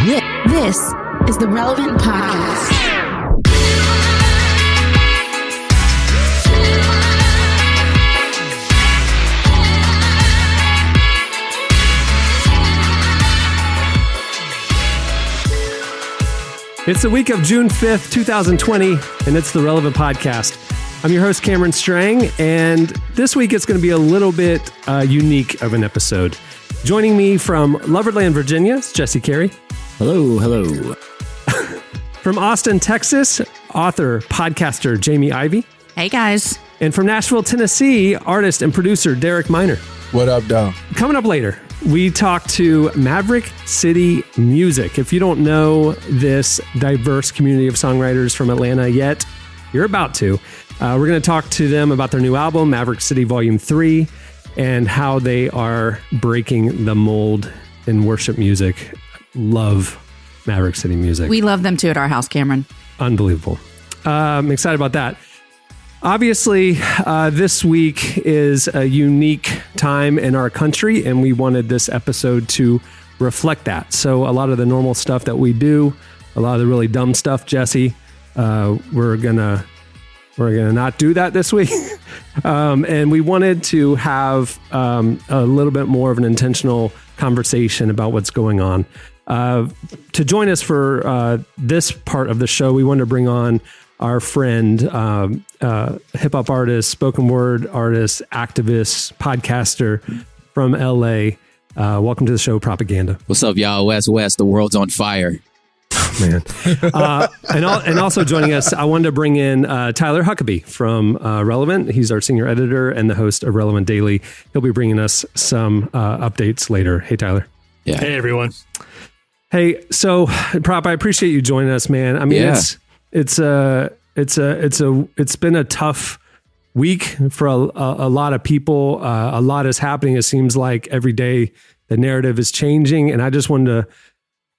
This is the Relevant Podcast. It's the week of June 5th, 2020, and it's the Relevant Podcast. I'm your host, Cameron Strang, and this week it's going to be a little bit unique of an episode. Joining me from Loverland, Virginia, is Jesse Carey. Hello. From Austin, Texas, author, podcaster, Jamie Ivey. Hey, guys. And from Nashville, Tennessee, artist and producer, Derek Miner. What up, dog? Coming up later, we talk to Maverick City Music. If you don't know this diverse community of songwriters from Atlanta yet, you're about to. We're going to talk to them about their new album, Maverick City Volume 3, and how they are breaking the mold in worship music. Love Maverick City Music. We love them too at our house, Cameron. Unbelievable. I'm excited about that. Obviously, this week is a unique time in our country, and we wanted this episode to reflect that. So a lot of the normal stuff that we do, a lot of the really dumb stuff, Jesse, we're gonna not do that this week. And we wanted to have a little bit more of an intentional conversation about what's going on. To join us for this part of the show, we wanted to bring on our friend, hip hop artist, spoken word artist, activist, podcaster from LA. Welcome to the show, Propaganda. What's up, y'all? West, the world's on fire. Man. And also joining us, I wanted to bring in Tyler Huckabee from Relevant. He's our senior editor and the host of Relevant Daily. He'll be bringing us some updates later. Hey, Tyler. Yeah. Hey, everyone. Hey, so Prop, I appreciate you joining us, man. I mean, it's been a tough week for a lot of people. A lot is happening. It seems like every day the narrative is changing, and I just wanted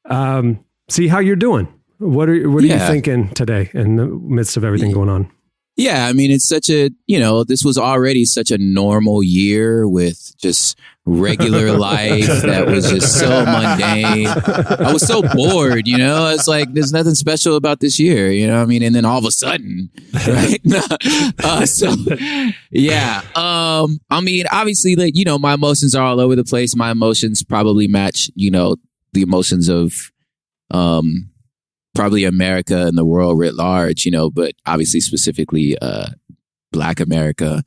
to see how you're doing. What are you thinking today in the midst of everything going on? Yeah, I mean, it's such this was already such a normal year with just regular life that was just so mundane. I was so bored, it's like, there's nothing special about this year, I mean? And then all of a sudden, right? I mean, obviously, my emotions are all over the place. My emotions probably match, the emotions of, probably America and the world writ large, but obviously specifically Black America.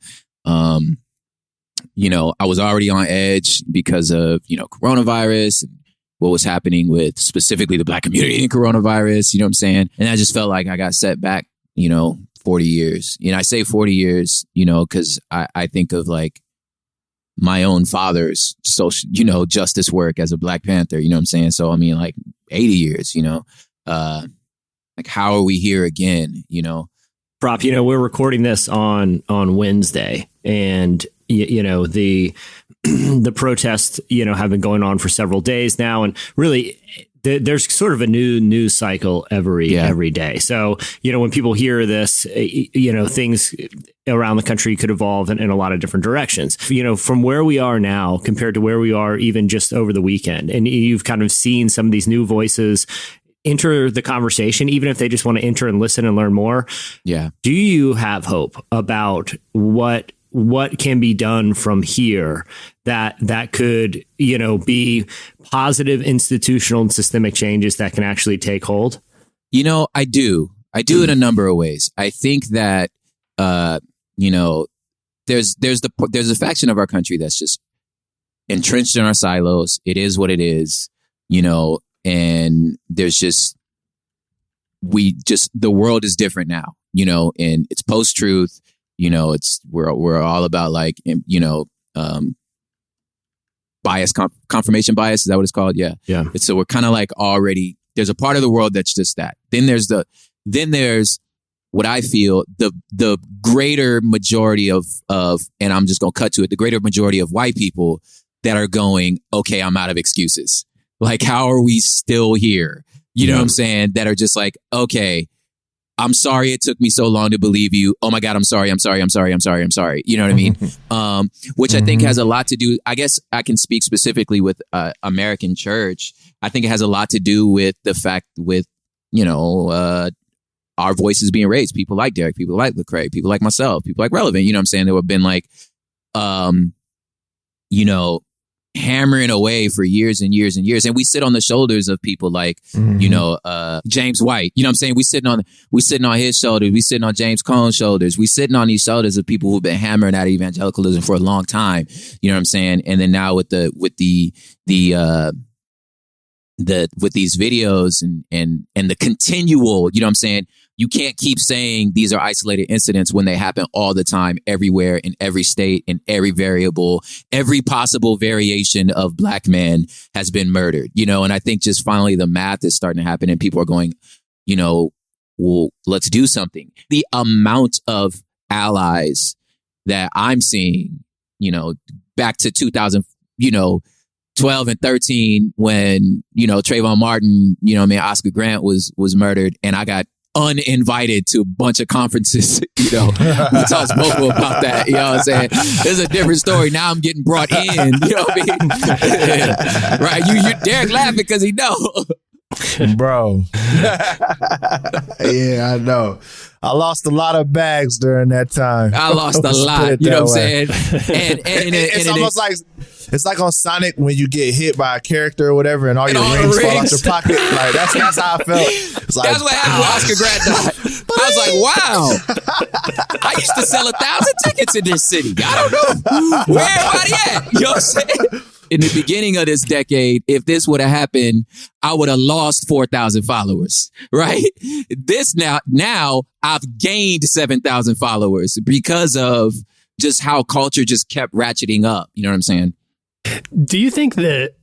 I was already on edge because of, coronavirus and what was happening with specifically the Black community in coronavirus, you know what I'm saying? And I just felt like I got set back, 40 years. I say 40 years, because I think of like my own father's social, justice work as a Black Panther, you know what I'm saying? So, I mean, like 80 years, like how are we here again, Prop, we're recording this on Wednesday, and the protests have been going on for several days now, and really there's sort of a new news cycle every day. So when people hear this, things around the country could evolve in a lot of different directions. From where we are now compared to where we are even just over the weekend, and you've kind of seen some of these new voices enter the conversation, even if they just want to enter and listen and learn more. Yeah. Do you have hope about what can be done from here that could, be positive institutional and systemic changes that can actually take hold? I do in a number of ways. I think that, there's a faction of our country that's just entrenched in our silos. It is what it is, and there's the world is different now, and it's post-truth, we're all about like, bias, confirmation bias. Is that what it's called? Yeah. Yeah. So we're kind of like already, there's a part of the world that's just that. Then there's what I feel, the greater majority of, and I'm just going to cut to it, the greater majority of white people that are going, okay, I'm out of excuses. Like, how are we still here? You know what I'm saying? That are just like, okay, I'm sorry it took me so long to believe you. Oh my God, I'm sorry. You know what I mean? Which I think has a lot to do. I guess I can speak specifically with American church. I think it has a lot to do with the fact with, our voices being raised. People like Derek, people like Lecrae, people like myself, people like Relevant. You know what I'm saying? There have been like, hammering away for years and years and years. And we sit on the shoulders of people like, James White. You know what I'm saying? We sitting on his shoulders. We sitting on James Cone's shoulders. We sitting on these shoulders of people who've been hammering at evangelicalism for a long time. You know what I'm saying? And then now with these videos and the continual, you know what I'm saying? You can't keep saying these are isolated incidents when they happen all the time, everywhere, in every state, in every variable, every possible variation of Black men has been murdered, and I think just finally the math is starting to happen and people are going, well, let's do something. The amount of allies that I'm seeing, back to 2012 and 13 when, Trayvon Martin, Oscar Grant was murdered, and I got uninvited to a bunch of conferences, we talked vocal about that, you know what I'm saying? There's a different story. Now I'm getting brought in, you know what I mean? Right, you Derek laughing because he know. Bro. Yeah, I know. I lost a lot of bags during that time. I lost a lot, you know what I'm saying? And it's almost like it's like on Sonic when you get hit by a character or whatever and all your rings fall out your pocket. Like that's how I felt. It's like, that's what happened when Oscar Grant died. I was like, wow. I used to sell 1,000 tickets in this city. I don't know. Where everybody at? You know what I'm saying? In the beginning of this decade, if this would have happened, I would have lost 4,000 followers, right? This now I've gained 7,000 followers because of just how culture just kept ratcheting up. You know what I'm saying? Do you think that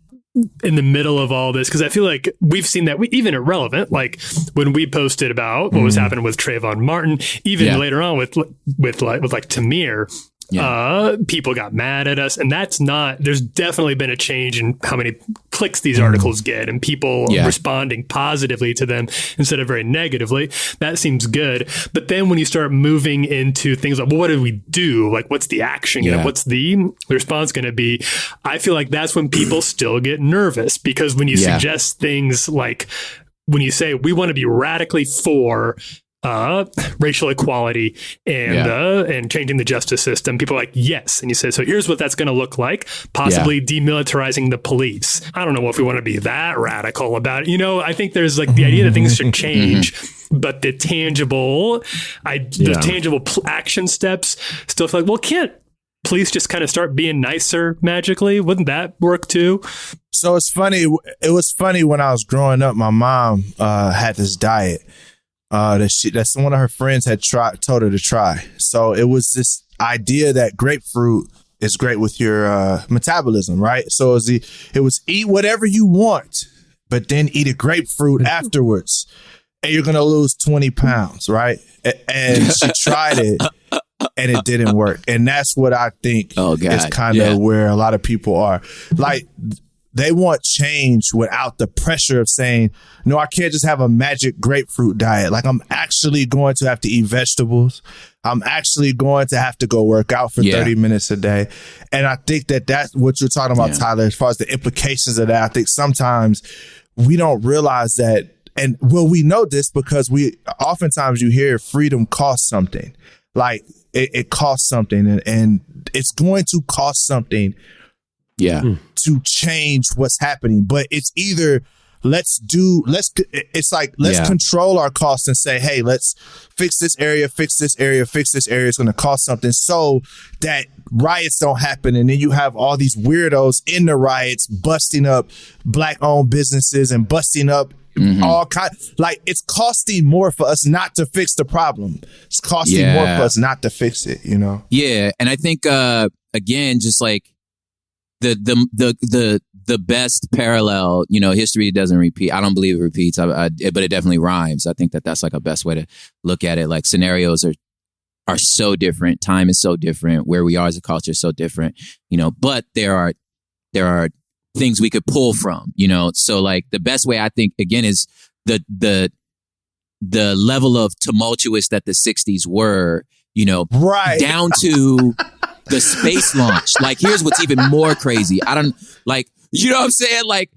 in the middle of all this, because I feel like we've seen that even irrelevant, like when we posted about what was happening with Trayvon Martin, even later on with Tamir, people got mad at us, and there's definitely been a change in how many clicks these articles get and people responding positively to them instead of very negatively. That seems good. But then when you start moving into things like, well, what do we do? Like, what's the action? What's the response going to be? I feel like that's when people still get nervous, because when you suggest things like, when you say we want to be radically for racial equality and changing the justice system, people are like, yes. And you say, so here's what that's going to look like, possibly demilitarizing the police. I don't know if we want to be that radical about it. I think there's like the idea that things should change, but the tangible action steps still feel like, well, can't police just kind of start being nicer magically? Wouldn't that work too? So it's funny. It was funny when I was growing up, my mom had this diet that one of her friends had told her to try. So it was this idea that grapefruit is great with your metabolism, right? So it was eat whatever you want, but then eat a grapefruit afterwards, and you're gonna lose 20 pounds, right? And she tried it, and it didn't work. And that's what I think is kind of where a lot of people are. Like, they want change without the pressure of saying, no, I can't just have a magic grapefruit diet. Like, I'm actually going to have to eat vegetables. I'm actually going to have to go work out for 30 minutes a day. And I think that's what you're talking about, Tyler, as far as the implications of that. I think sometimes we don't realize that. And well, we know this because oftentimes you hear freedom costs something. Like, it costs something, and it's going to cost something to change what's happening. But it's either let's control our costs and say, hey, let's fix this area. It's going to cost something so that riots don't happen. And then you have all these weirdos in the riots busting up Black-owned businesses and busting up all kinds. Like, it's costing more for us not to fix the problem. It's costing more for us not to fix it, Yeah. And I think, again, just like the best parallel, history doesn't repeat. I don't believe it repeats, but it definitely rhymes. I think that's like a best way to look at it. Like, scenarios are so different. Time is so different. Where we are as a culture is so different, but there are things we could pull from, So like the best way, I think, again, is the the level of tumultuous that the 60s were, you know, Right. down to the space launch. Like, here's what's even more crazy. I don't like, you know what I'm saying? Like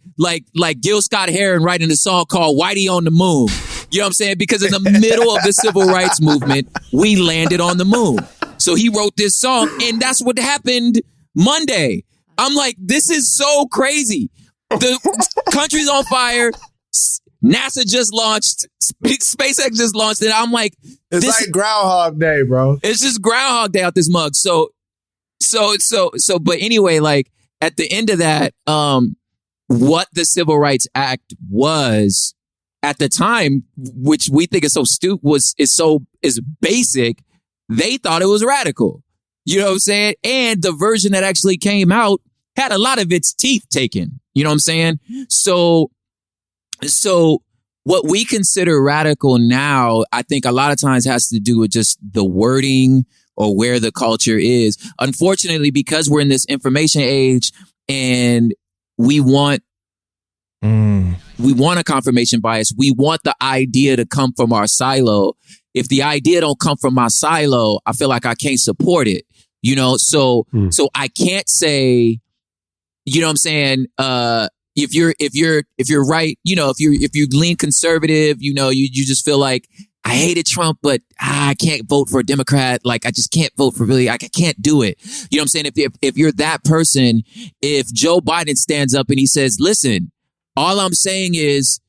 Gil Scott-Heron writing a song called Whitey on the Moon. You know what I'm saying? Because in the middle of the civil rights movement, we landed on the moon. So he wrote this song, and that's what happened Monday. I'm like, this is so crazy. The country's on fire. NASA just launched. SpaceX just launched it. I'm like, It's like Groundhog Day, bro. it's just Groundhog Day out this mug. So, but anyway, like at the end of that, what the Civil Rights Act was at the time, which we think is so stupid, is basic. They thought it was radical. You know what I'm saying? And the version that actually came out had a lot of its teeth taken. You know what I'm saying? So what we consider radical now, I think a lot of times has to do with just the wording or where the culture is. Unfortunately, because we're in this information age and we want a confirmation bias. We want the idea to come from our silo. If the idea don't come from my silo, I feel like I can't support it. You know, so I can't say, you know what I'm saying, if you're right, you know, if you lean conservative, you know, you just feel like I hated Trump, but I can't vote for a Democrat. Like I just can't vote for really, I can't do it. You know what I'm saying? If you're that person, if Joe Biden stands up and he says, listen, all I'm saying is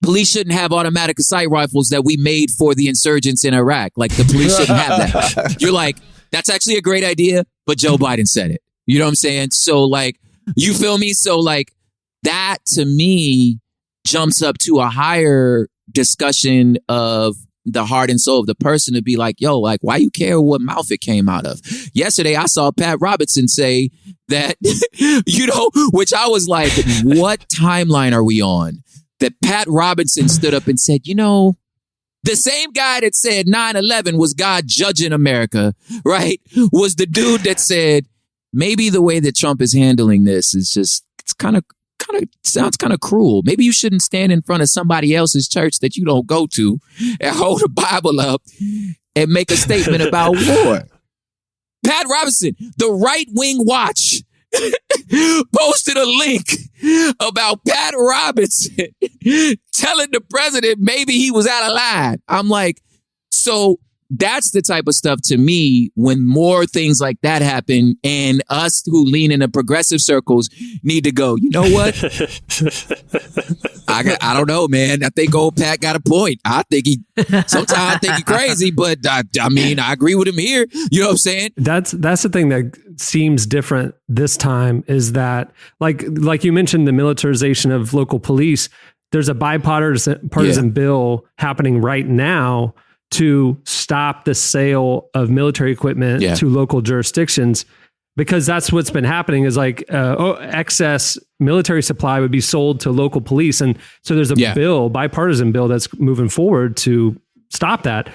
police shouldn't have automatic assault rifles that we made for the insurgents in Iraq. Like the police shouldn't have that. You're like, that's actually a great idea, but Joe Biden said it. You know what I'm saying? So like, you feel me? So like that to me jumps up to a higher discussion of the heart and soul of the person to be like, yo, like, why you care what mouth it came out of? Yesterday, I saw Pat Robertson say that, you know, which I was like, what timeline are we on? That Pat Robertson stood up and said, you know, the same guy that said 9/11 was God judging America, right? Was the dude that said, maybe the way that Trump is handling this is just, it's kind of sounds kind of cruel. Maybe you shouldn't stand in front of somebody else's church that you don't go to and hold a Bible up and make a statement about war. Pat Robertson, the Right Wing Watch, posted a link about Pat Robertson telling the president maybe he was out of line. I'm like, so that's the type of stuff to me when more things like that happen and us who lean in the progressive circles need to go, you know what? I don't know, man. I think old Pat got a point. Sometimes I think he's crazy, but I mean, I agree with him here. You know what I'm saying? That's the thing that seems different this time is that like you mentioned the militarization of local police. There's a bipartisan bill happening right now to stop the sale of military equipment to local jurisdictions, because that's what's been happening is like excess military supply would be sold to local police. And so there's a bipartisan bill that's moving forward to stop that.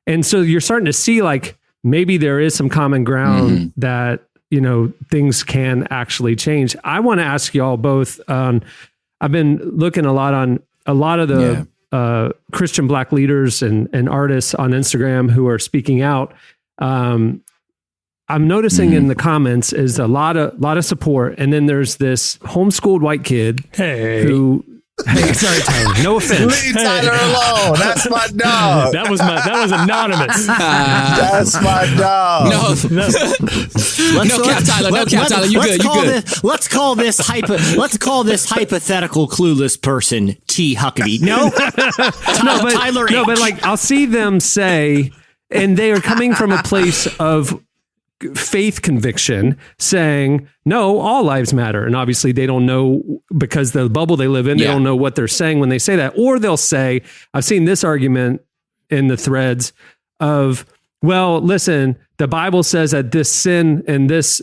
And so you're starting to see like maybe there is some common ground that, you know, things can actually change. I want to ask y'all both, I've been looking a lot of the Christian Black leaders and artists on Instagram who are speaking out. I'm noticing in the comments is a lot of support, and then there's this homeschooled white kid who. Hey, sorry, Tyler. No offense. Leave Tyler alone. That's my dog. That was anonymous. That's my dog. No cap, Tyler. No cap, Tyler. You good. Let's call this hypothetical clueless person T. Huckabee. No, Tyler. No, but like I'll see them say, and they are coming from a place of faith conviction saying, no, all lives matter. And obviously they don't know because the bubble they live in, they don't know what they're saying when they say that. Or they'll say, I've seen this argument in the threads of, well, listen, the Bible says that this sin and this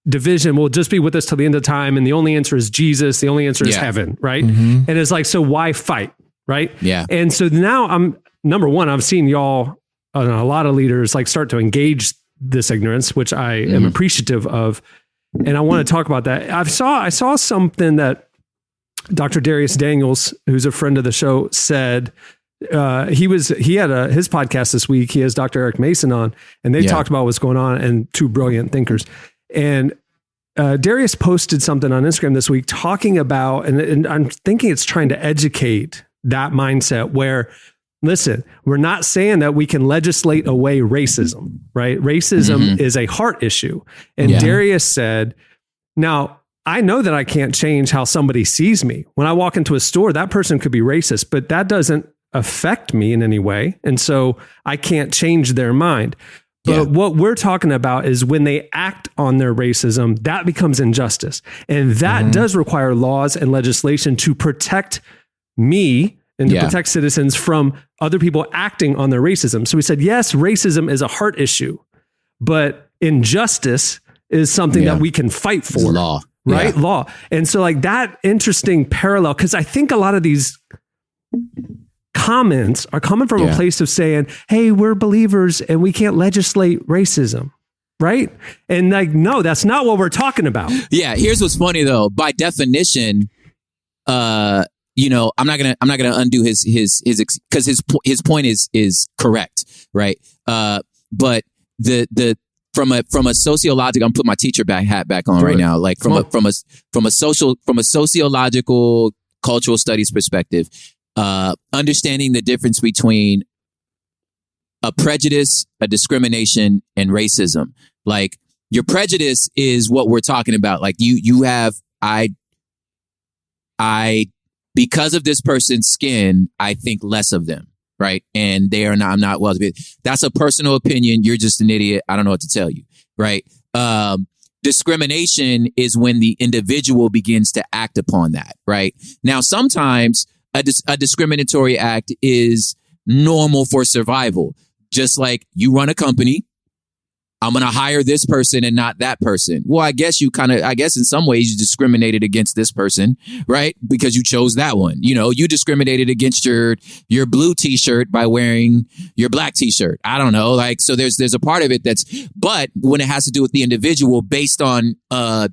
division will just be with us till the end of time. And the only answer is Jesus. The only answer is heaven. Right. And it's like, so why fight? Right. Yeah. And so now I've seen y'all, a lot of leaders like start to engage this ignorance, which I am appreciative of. And I want to talk about that. I saw something that Dr. Darius Daniels, who's a friend of the show, said he had his podcast this week. He has Dr. Eric Mason on, and they talked about what's going on, and two brilliant thinkers. And Darius posted something on Instagram this week talking about, and I'm thinking it's trying to educate that mindset where, listen, we're not saying that we can legislate away racism, right? Racism is a heart issue. And Darius said, now, I know that I can't change how somebody sees me. When I walk into a store, that person could be racist, but that doesn't affect me in any way. And so I can't change their mind. But what we're talking about is when they act on their racism, that becomes injustice. And that does require laws and legislation to protect me and to protect citizens from other people acting on their racism. So we said, yes, racism is a heart issue, but injustice is something that we can fight for. It's law. Right? Law. And so like that interesting parallel, because I think a lot of these comments are coming from a place of saying, hey, we're believers and we can't legislate racism. Right? And like, no, that's not what we're talking about. Yeah. Here's what's funny though. By definition, I'm not gonna undo his because his point is correct. Right. But the from a sociological, I'm putting my teacher hat back on right now. Like from a sociological cultural studies perspective, understanding the difference between a prejudice, a discrimination, and racism. Like your prejudice is what we're talking about. Like you have, because of this person's skin, I think less of them. Right. And they are not, I'm not well. That's a personal opinion. You're just an idiot. I don't know what to tell you. Right. Discrimination is when the individual begins to act upon that. Right. Now, sometimes a discriminatory act is normal for survival. Just like you run a company, I'm going to hire this person and not that person. Well, I guess in some ways you discriminated against this person, right? Because you chose that one. You discriminated against your blue t-shirt by wearing your black t-shirt. I don't know. Like, so there's a part of it but when it has to do with the individual based on, a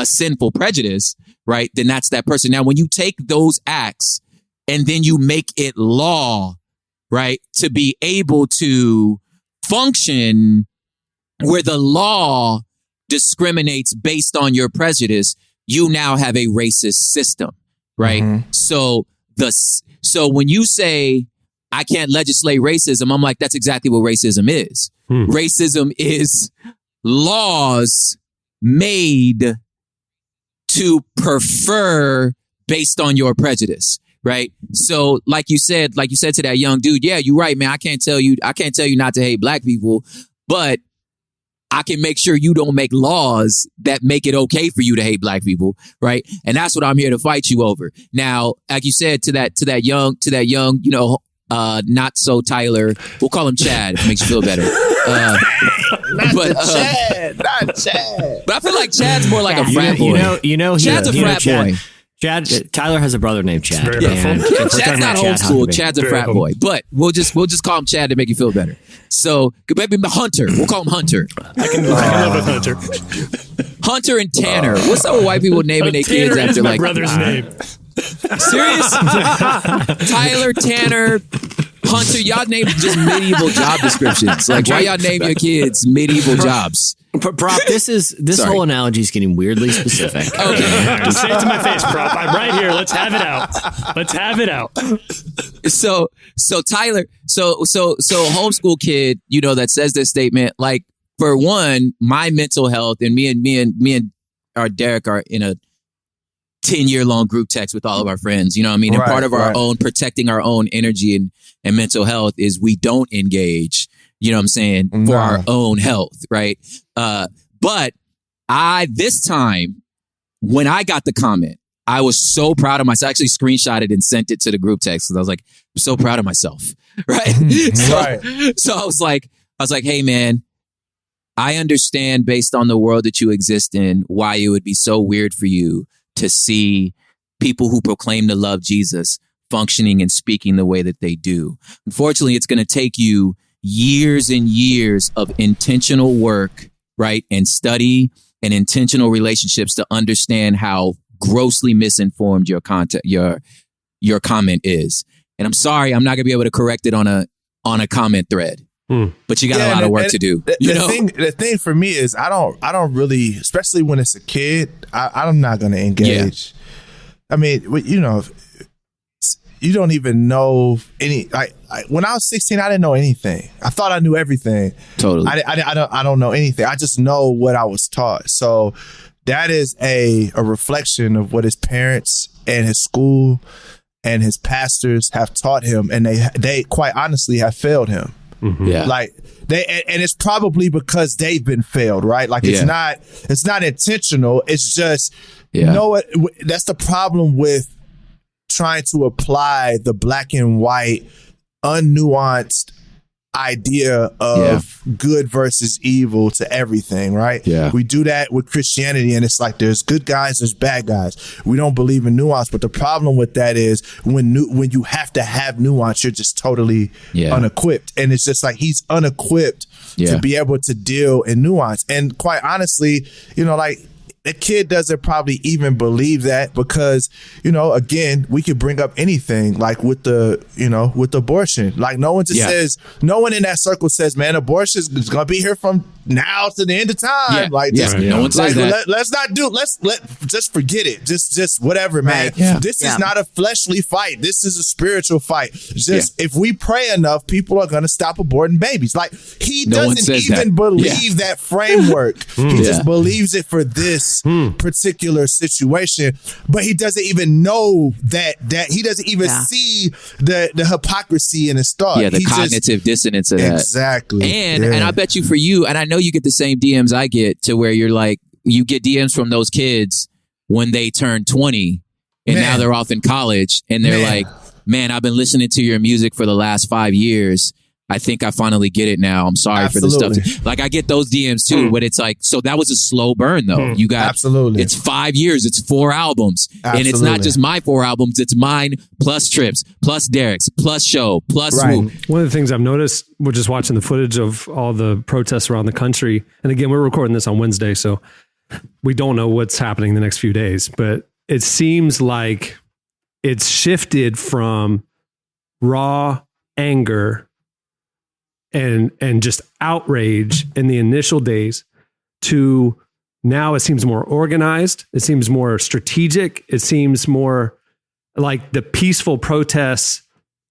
sinful prejudice, right? Then that's that person. Now, when you take those acts and then you make it law, right? To be able to function where the law discriminates based on your prejudice, you now have a racist system, right? So when you say I can't legislate racism, I'm like, that's exactly what racism is. Racism is laws made to prefer based on your prejudice. Right. So like you said to that young dude, yeah, you're right, man. I can't tell you not to hate black people, but I can make sure you don't make laws that make it OK for you to hate black people. Right. And that's what I'm here to fight you over. Now, like you said, to that young, not so Tyler, we'll call him Chad if it makes you feel better. Chad. But I feel like Chad's more like a frat boy. Chad's a frat boy. Tyler has a brother named Chad. Chad's not old school. Chad's a frat boy, but we'll just call him Chad to make you feel better. So maybe Hunter. We'll call him Hunter. I can live with Hunter. Hunter and Tanner. What's up with white people naming their kids after my like brother's name? Serious? Tyler, Tanner, Hunter. Y'all named just medieval job descriptions. Like why y'all name your kids medieval jobs? Prop, this whole analogy is getting weirdly specific. Okay. Say it to my face, Prop. I'm right here. Let's have it out. So Tyler, so homeschool kid, that says this statement, like for one, my mental health and me and our Derek are in a 10-year long group text with all of our friends. You know what I mean? And part of our own protecting our own energy and mental health is we don't engage. You know what I'm saying? For our own health, right? But this time, when I got the comment, I was so proud of myself. I actually screenshotted and sent it to the group text because I was like, I'm so proud of myself, right? So I was like, hey man, I understand based on the world that you exist in, why it would be so weird for you to see people who proclaim to love Jesus functioning and speaking the way that they do. Unfortunately, it's going to take you years and years of intentional work, right? And study and intentional relationships to understand how grossly misinformed your comment is. And I'm sorry, I'm not gonna be able to correct it on a comment thread. But you got a lot of work to do. The thing for me is I don't really, especially when it's a kid, I'm not gonna engage. I mean, you know, you don't even know any. When I was 16, I didn't know anything. I thought I knew everything. Totally. I don't know anything. I just know what I was taught. So that is a reflection of what his parents and his school and his pastors have taught him, and they quite honestly have failed him. Yeah. Like and it's probably because they've been failed, right? Like it's not intentional. It's just you know what? That's the problem with trying to apply the black and white, unnuanced idea of good versus evil to everything, right? Yeah. We do that with Christianity, and it's like there's good guys, there's bad guys. We don't believe in nuance, but the problem with that is when you have to have nuance, you're just totally unequipped, and it's just like he's unequipped to be able to deal in nuance. And quite honestly, you know, like the kid doesn't probably even believe that because, you know, again, we could bring up anything like with abortion. Like no one says, no one in that circle says, man, abortion is going to be here from now to the end of time. No one says that. Let's just forget it. Just whatever, man. This is not a fleshly fight. This is a spiritual fight. If we pray enough, people are going to stop aborting babies. Like he doesn't even believe that framework. He just believes it for this particular situation, but he doesn't even know that he doesn't even see the hypocrisy in his thought. Yeah, the cognitive dissonance of that. Exactly. And I bet you for you, and I know you get the same DMs I get to where you're like, you get DMs from those kids when they turn 20 and now they're off in college and they're like, man, I've been listening to your music for the last 5 years. I think I finally get it now. I'm sorry for the stuff. Like I get those DMs too, but it's like, so that was a slow burn though. You got, it's 5 years, it's 4 albums. And it's not just my 4 albums, it's mine plus Trips, plus Derek's, plus Show, plus Swoop. One of the things I've noticed, we're just watching the footage of all the protests around the country. And again, we're recording this on Wednesday, so we don't know what's happening the next few days, but it seems like it's shifted from raw anger and just outrage in the initial days to now it seems more organized. It seems more strategic. It seems more like the peaceful protests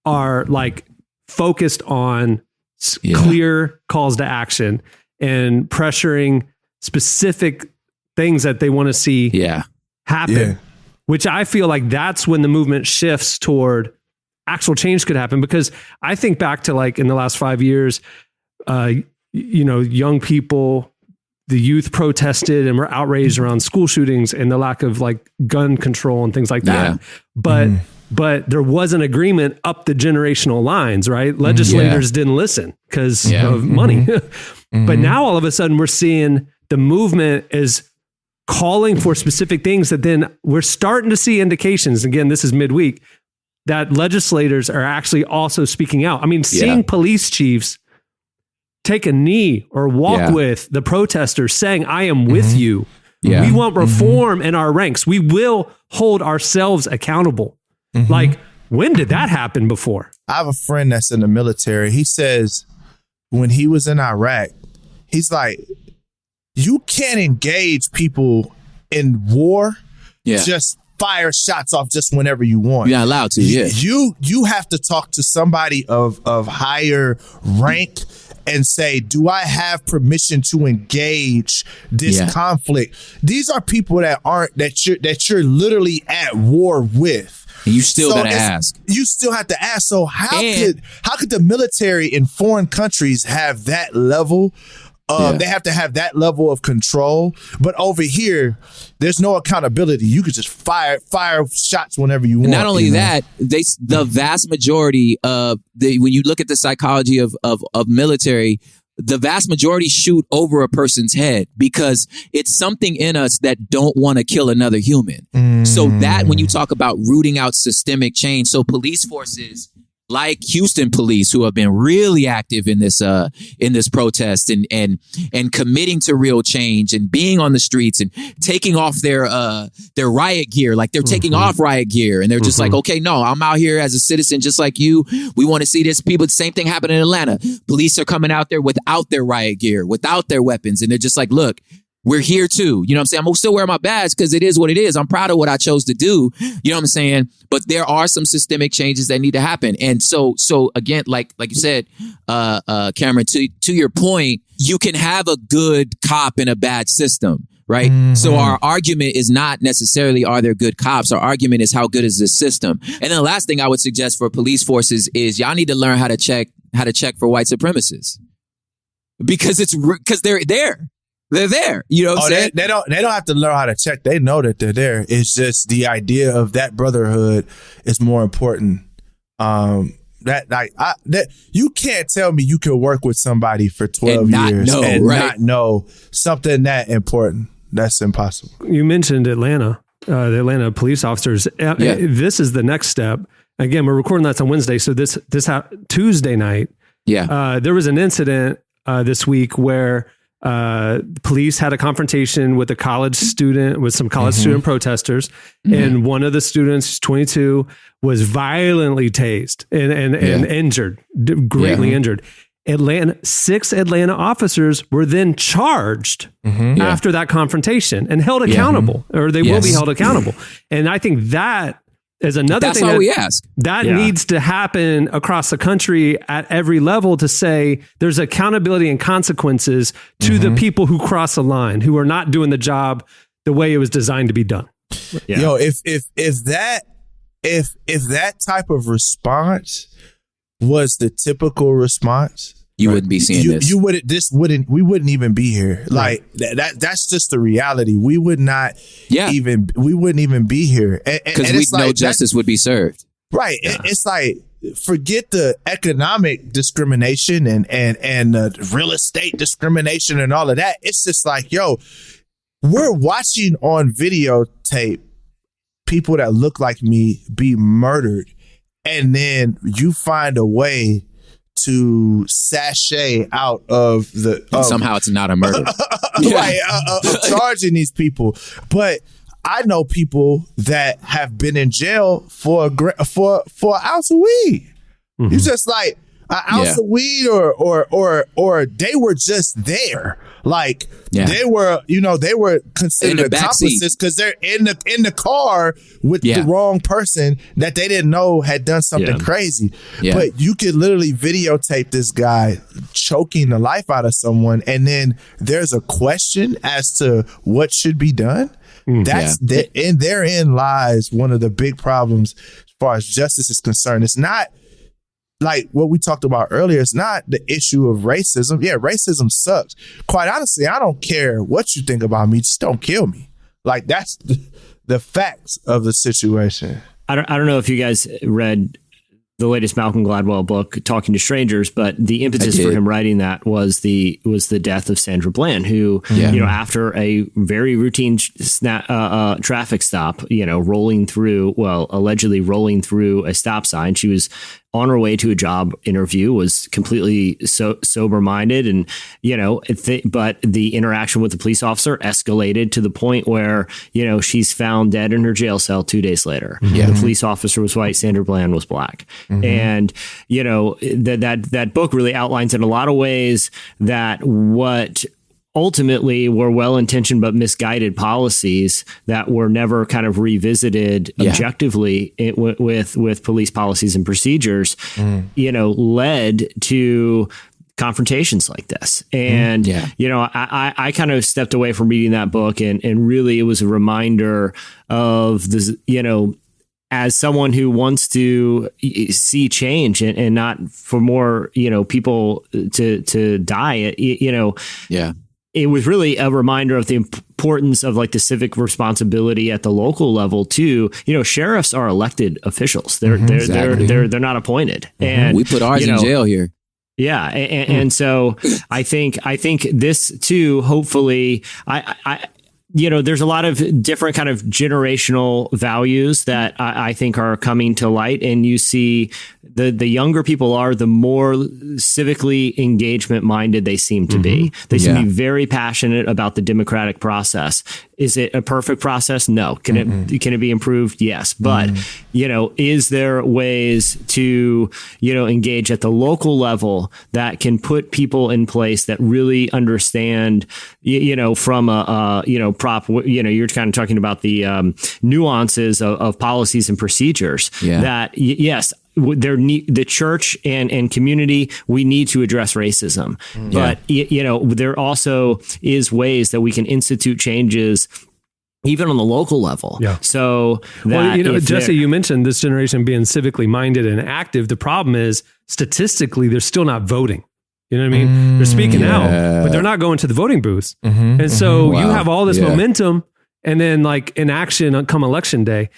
are like focused on clear calls to action and pressuring specific things that they want to see happen, which I feel like that's when the movement shifts toward actual change could happen. Because I think back to like in the last 5 years, young people, the youth protested and were outraged around school shootings and the lack of like gun control and things like that. But there was an agreement up the generational lines, right? Legislators didn't listen because of money. But now all of a sudden we're seeing the movement is calling for specific things that then we're starting to see indications. Again, this is midweek, that legislators are actually also speaking out. I mean, seeing police chiefs take a knee or walk with the protesters saying, I am with you. We want reform in our ranks. We will hold ourselves accountable. Like, when did that happen before? I have a friend that's in the military. He says when he was in Iraq, he's like, you can't engage people in war. Just fire shots off just whenever you want. You're not allowed to. You have to talk to somebody of higher rank and say, do I have permission to engage this conflict? These are people that you're literally at war with. And you still gotta ask. You still have to ask. So how could the military in foreign countries have that level? They have to have that level of control. But over here, there's no accountability. You could just fire shots whenever you want. Not only that, the vast majority of when you look at the psychology of military, the vast majority shoot over a person's head because it's something in us that don't want to kill another human. So that when you talk about rooting out systemic change, so police forces like Houston police, who have been really active in this protest and committing to real change and being on the streets and taking off their riot gear, like they're taking off riot gear, and they're just like, okay, no, I'm out here as a citizen just like you. We want to see this. People, the same thing happened in Atlanta. Police are coming out there without their riot gear, without their weapons, and they're just like, look, we're here too. You know what I'm saying? I'm still wearing my badge because it is what it is. I'm proud of what I chose to do. You know what I'm saying? But there are some systemic changes that need to happen. And so again, like you said, Cameron, to your point, you can have a good cop in a bad system, right? So our argument is not necessarily are there good cops. Our argument is how good is this system? And then the last thing I would suggest for police forces is y'all need to learn how to check for white supremacists, because they're there. They're there. You know what I'm saying? They don't have to learn how to check. They know that they're there. It's just the idea of that brotherhood is more important. That you can't tell me you can work with somebody for 12 years and not know something that important. That's impossible. You mentioned Atlanta, the Atlanta police officers. This is the next step. Again, we're recording that on Wednesday. So this Tuesday night, there was an incident this week where police had a confrontation with some college student protesters, and one of the students, 22, was violently tased and injured, greatly injured. 6 Atlanta officers were then charged after that confrontation and held accountable, or they will be held accountable. And I think that is another thing that we ask. That needs to happen across the country at every level, to say there's accountability and consequences to the people who cross a line, who are not doing the job the way it was designed to be done. Yeah. Yo, if that type of response was the typical response, you wouldn't be seeing this. We wouldn't even be here. Like that's just the reality. We would not we wouldn't even be here. Because we know justice would be served. Right. Yeah. It's like, forget the economic discrimination and the real estate discrimination and all of that. It's just like, yo, we're watching on videotape people that look like me be murdered, and then you find a way to sashay out of the somehow it's not a murder, right? Of charging these people. But I know people that have been in jail for an ounce of weed. You just like an ounce of weed, or they were just there. Like they were considered accomplices because they're in the car with the wrong person that they didn't know had done something crazy. But you could literally videotape this guy choking the life out of someone, and then there's a question as to what should be done. And therein lies one of the big problems as far as justice is concerned. It's not like what we talked about earlier. It's not the issue of racism. Yeah, racism sucks. Quite honestly, I don't care what you think about me. Just don't kill me. Like, that's the facts of the situation. I don't know if you guys read the latest Malcolm Gladwell book, Talking to Strangers, but the impetus for him writing that was the death of Sandra Bland, who, after a very routine traffic stop, allegedly rolling through a stop sign. She was on her way to a job interview, was completely sober-minded, and but the interaction with the police officer escalated to the point where she's found dead in her jail cell 2 days later. The police officer was white, Sandra Bland was black, and that book really outlines in a lot of ways that what ultimately were well-intentioned but misguided policies that were never kind of revisited objectively with police policies and procedures, led to confrontations like this. And, I kind of stepped away from reading that book, and really it was a reminder of this, as someone who wants to see change and not for more, people to die, it was really a reminder of the importance of like the civic responsibility at the local level too. Sheriffs are elected officials. They're not appointed. And we put ours in jail here. Yeah. And so I think this too, hopefully there's a lot of different kind of generational values that I think are coming to light. And you see the younger people are, the more civically engagement minded they seem to be. They seem to be very passionate about the democratic process. Is it a perfect process? No. Can it be improved? Yes. But, is there ways to, engage at the local level that can put people in place that really understand, from you're kind of talking about the nuances of policies and procedures that, yes, the church and community, we need to address racism. But, there also is ways that we can institute changes even on the local level. Yeah. So that Jesse, you mentioned this generation being civically minded and active. The problem is statistically, they're still not voting. You know what I mean? They're speaking out, but they're not going to the voting booths. And so you have all this momentum, and then like in action come election day.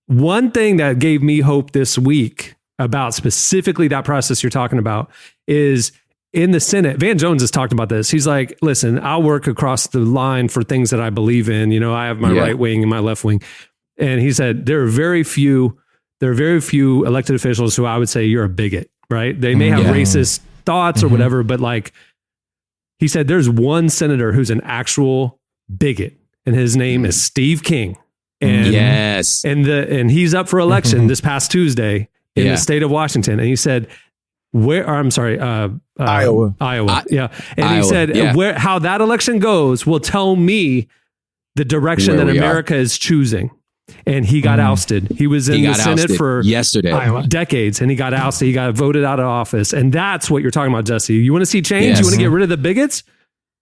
One thing that gave me hope this week about specifically that process you're talking about is in the Senate. Van Jones has talked about this. He's like, listen, I'll work across the line for things that I believe in. I have my right wing and my left wing. And he said, there are very few elected officials who I would say you're a bigot, right? They may have racist thoughts or whatever, but like he said, there's one senator who's an actual bigot, and his name is Steve King. And and he's up for election this past Tuesday in the state of Washington. And he said, Iowa. Yeah. And he said, how that election goes will tell me the direction that America is choosing. And he got ousted. He was in the Senate for decades, and he got ousted. He got voted out of office. And that's what you're talking about, Jesse. You want to see change? Yes. You want to get rid of the bigots?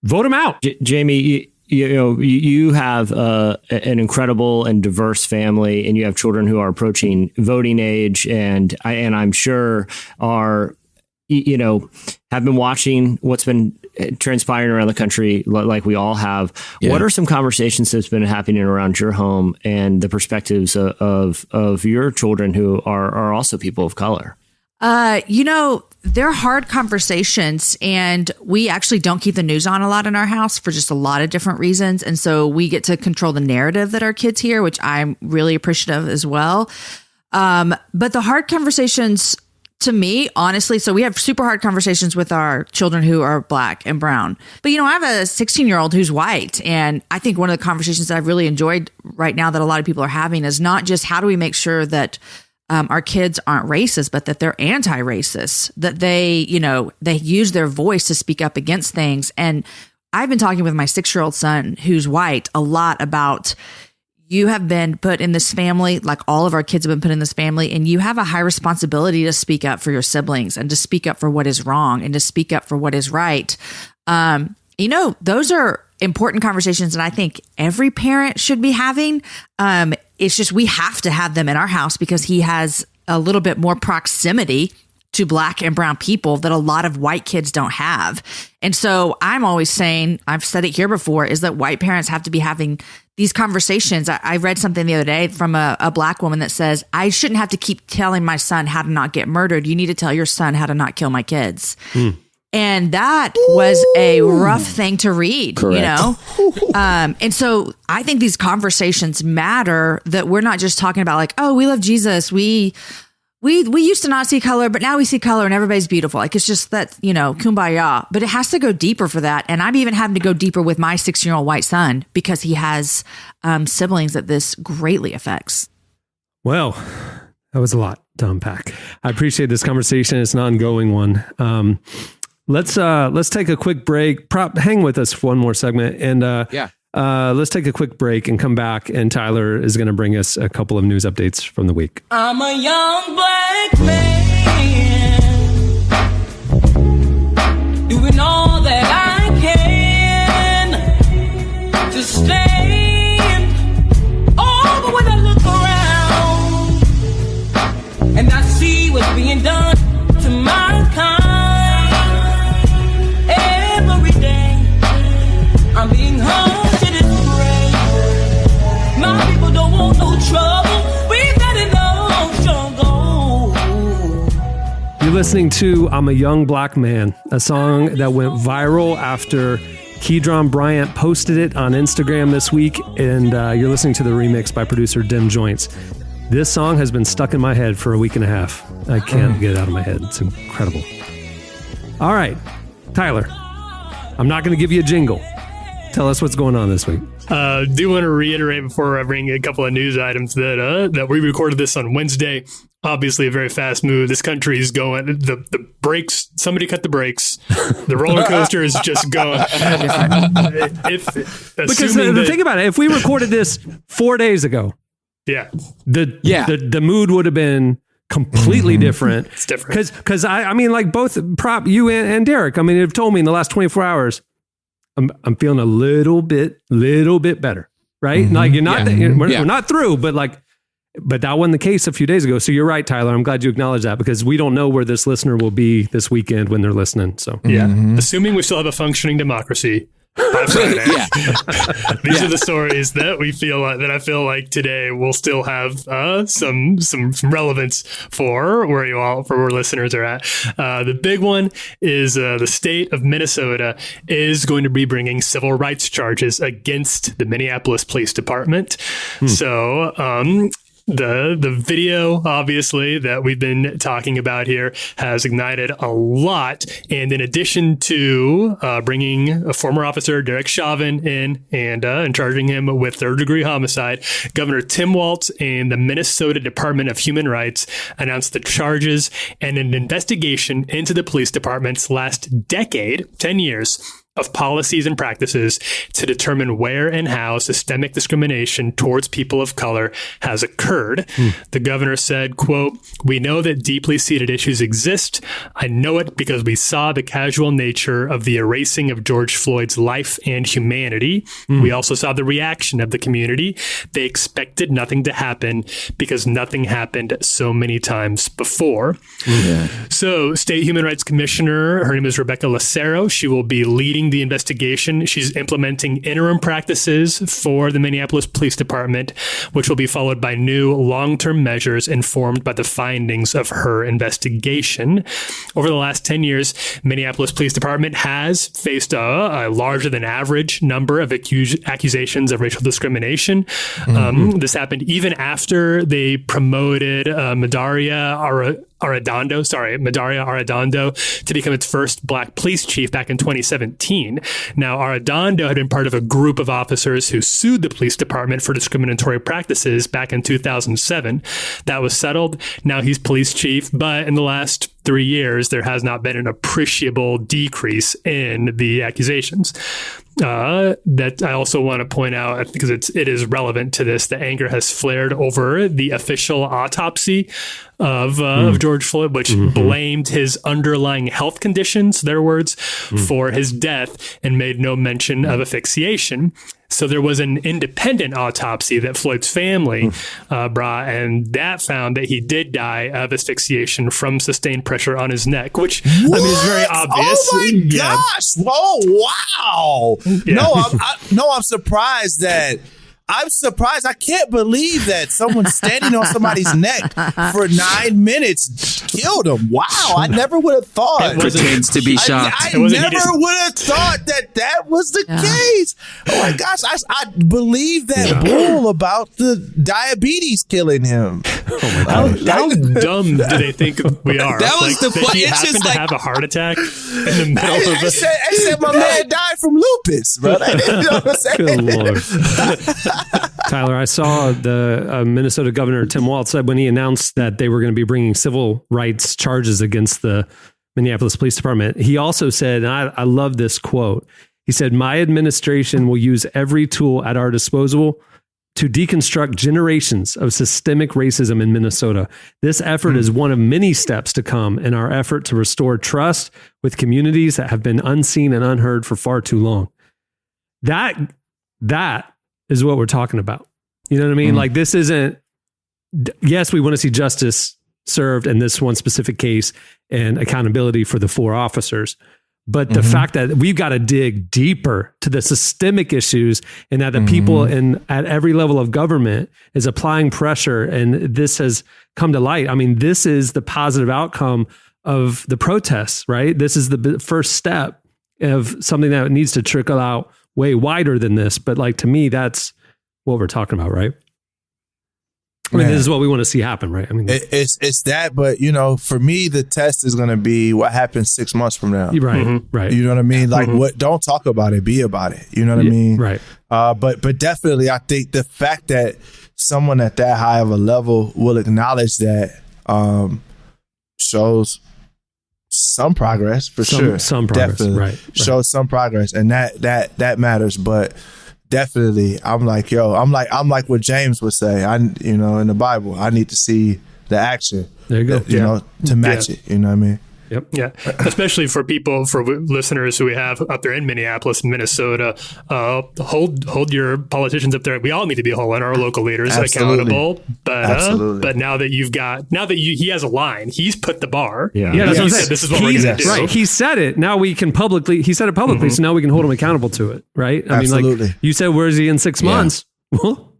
Vote them out. Jamie, you have an incredible and diverse family, and you have children who are approaching voting age, and I'm sure are, have been watching what's been transpiring around the country like we all have. What are some conversations that's been happening around your home and the perspectives of your children who are also people of color? They're hard conversations, and we actually don't keep the news on a lot in our house for just a lot of different reasons. And so we get to control the narrative that our kids hear, which I'm really appreciative as well. But the hard conversations to me, honestly, so we have super hard conversations with our children who are Black and brown. But, I have a 16-year-old who's white. And I think one of the conversations that I've really enjoyed right now that a lot of people are having is not just how do we make sure that our kids aren't racist, but that they're anti-racist, that they use their voice to speak up against things. And I've been talking with my 6-year-old son who's white a lot about, you have been put in this family, like all of our kids have been put in this family, and you have a high responsibility to speak up for your siblings and to speak up for what is wrong and to speak up for what is right. Those are important conversations that I think every parent should be having. It's just we have to have them in our house because he has a little bit more proximity to Black and brown people that a lot of white kids don't have. And so I'm always saying, I've said it here before, is that white parents have to be having these conversations. I read something the other day from a Black woman that says, I shouldn't have to keep telling my son how to not get murdered. You need to tell your son how to not kill my kids. And that was a rough thing to read, and so I think these conversations matter, that we're not just talking about like, oh, we love Jesus. We used to not see color, but now we see color and everybody's beautiful. Like, it's just that, kumbaya, but it has to go deeper for that. And I'm even having to go deeper with my 6-year-old white son because he has siblings that this greatly affects. Well, that was a lot to unpack. I appreciate this conversation. It's an ongoing one. Let's take a quick break. Hang with us for one more segment. And let's take a quick break and come back. And Tyler is going to bring us a couple of news updates from the week. I'm a young Black man, doing all that I can to stand. Oh, but when I look around and I see what's being done to my kind, every day I'm being hurt to disgrace. My people don't want no trouble. We've got enough struggle. You're listening to I'm a Young Black Man, a song that went viral after Keydron Bryant posted it on Instagram this week, and you're listening to the remix by producer Dim Joints. This song has been stuck in my head for a week and a half. I can't get it out of my head. It's incredible. All right, Tyler, I'm not going to give you a jingle. Tell us what's going on this week. Do want to reiterate before I bring a couple of news items that we recorded this on Wednesday. Obviously, a very fast move. This country is going. The brakes. Somebody cut the brakes. The roller coaster is just going. Because the thing about it, if we recorded this 4 days ago, the mood would have been completely different. It's different because I mean, like both you and Derek. I mean, have told me in the last 24 hours, I'm feeling a little bit better, right? Like you're not, we're not through, but that wasn't the case a few days ago. So you're right, Tyler. I'm glad you acknowledged that because we don't know where this listener will be this weekend when they're listening. So assuming we still have a functioning democracy by Friday. These are the stories that we feel like, that I feel like today will still have some relevance for where listeners are at. The big one is the state of Minnesota is going to be bringing civil rights charges against the Minneapolis Police Department. So the video, obviously, that we've been talking about here has ignited a lot. And in addition to bringing a former officer, Derek Chauvin, in and charging him with third-degree homicide, Governor Tim Walz and the Minnesota Department of Human Rights announced the charges and an investigation into the police department's last decade, 10 years, of policies and practices to determine where and how systemic discrimination towards people of color has occurred. The governor said, quote, "We know that deeply seated issues exist. I know it because we saw the casual nature of the erasing of George Floyd's life and humanity. We also saw the reaction of the community. They expected nothing to happen because nothing happened so many times before." So State Human Rights Commissioner, her name is Rebecca Lucero. She will be leading the investigation. She's implementing interim practices for the Minneapolis Police Department, which will be followed by new long-term measures informed by the findings of her investigation. Over the last 10 years, Minneapolis Police Department has faced a larger than average number of accusations of racial discrimination. This happened even after they promoted Madaria Arredondo to become its first black police chief back in 2017. Now, Arredondo had been part of a group of officers who sued the police department for discriminatory practices back in 2007. That was settled. Now he's police chief, but in the last 3 years, there has not been an appreciable decrease in the accusations. That I also want to point out, because it is relevant to this, the anger has flared over the official autopsy of George Floyd, which blamed his underlying health conditions, their words, for his death and made no mention of asphyxiation. So there was an independent autopsy that Floyd's family brought, and that found that he did die of asphyxiation from sustained pressure on his neck, which I mean is very obvious. Oh my gosh! Whoa! Wow! Yeah. I'm surprised that. I'm surprised. I can't believe that someone standing on somebody's neck for 9 minutes killed him. Wow. I never would have thought. Pretends to be shocked. I never would have thought that was the case. Oh my gosh. I believe that bull about the diabetes killing him. Oh my God. How dumb do they think we are? That was the that he happened to have a heart attack in the middle of it. I said my man died from lupus, bro. I didn't know what I'm saying. Good Lord. Tyler, I saw the Minnesota Governor Tim Walz said when he announced that they were going to be bringing civil rights charges against the Minneapolis Police Department. He also said, and I love this quote, he said, "My administration will use every tool at our disposal to deconstruct generations of systemic racism in Minnesota. This effort is one of many steps to come in our effort to restore trust with communities that have been unseen and unheard for far too long." That is what we're talking about. You know what I mean? Like this isn't, yes, we want to see justice served in this one specific case and accountability for the 4 officers. But the fact that we've got to dig deeper to the systemic issues and that the people at every level of government is applying pressure and this has come to light. I mean, this is the positive outcome of the protests, right? This is the first step of something that needs to trickle out way wider than this. But like, to me, that's what we're talking about, right? I mean, this is what we want to see happen, right? I mean, it's that, but for me, the test is going to be what happens 6 months from now. Right, right. You know what I mean? Like, what? Don't talk about it, be about it. You know what I mean? Right. But definitely, I think the fact that someone at that high of a level will acknowledge that shows some progress for sure. Some progress, definitely right. Shows some progress, and that matters. But definitely, I'm like what James would say. In the Bible, I need to see the action. There you go. To match it. You know what I mean? Yep. Yeah, especially for listeners who we have up there in Minneapolis and Minnesota, hold your politicians up there. We all need to be holding our local leaders accountable. But now that he has a line, he's put the bar. Yeah, that's what I'm saying. This is what we're going to do. Right. He said it. Now we can he said it publicly, so now we can hold him accountable to it. Right. I mean, like you said, where is he in 6 months? Well,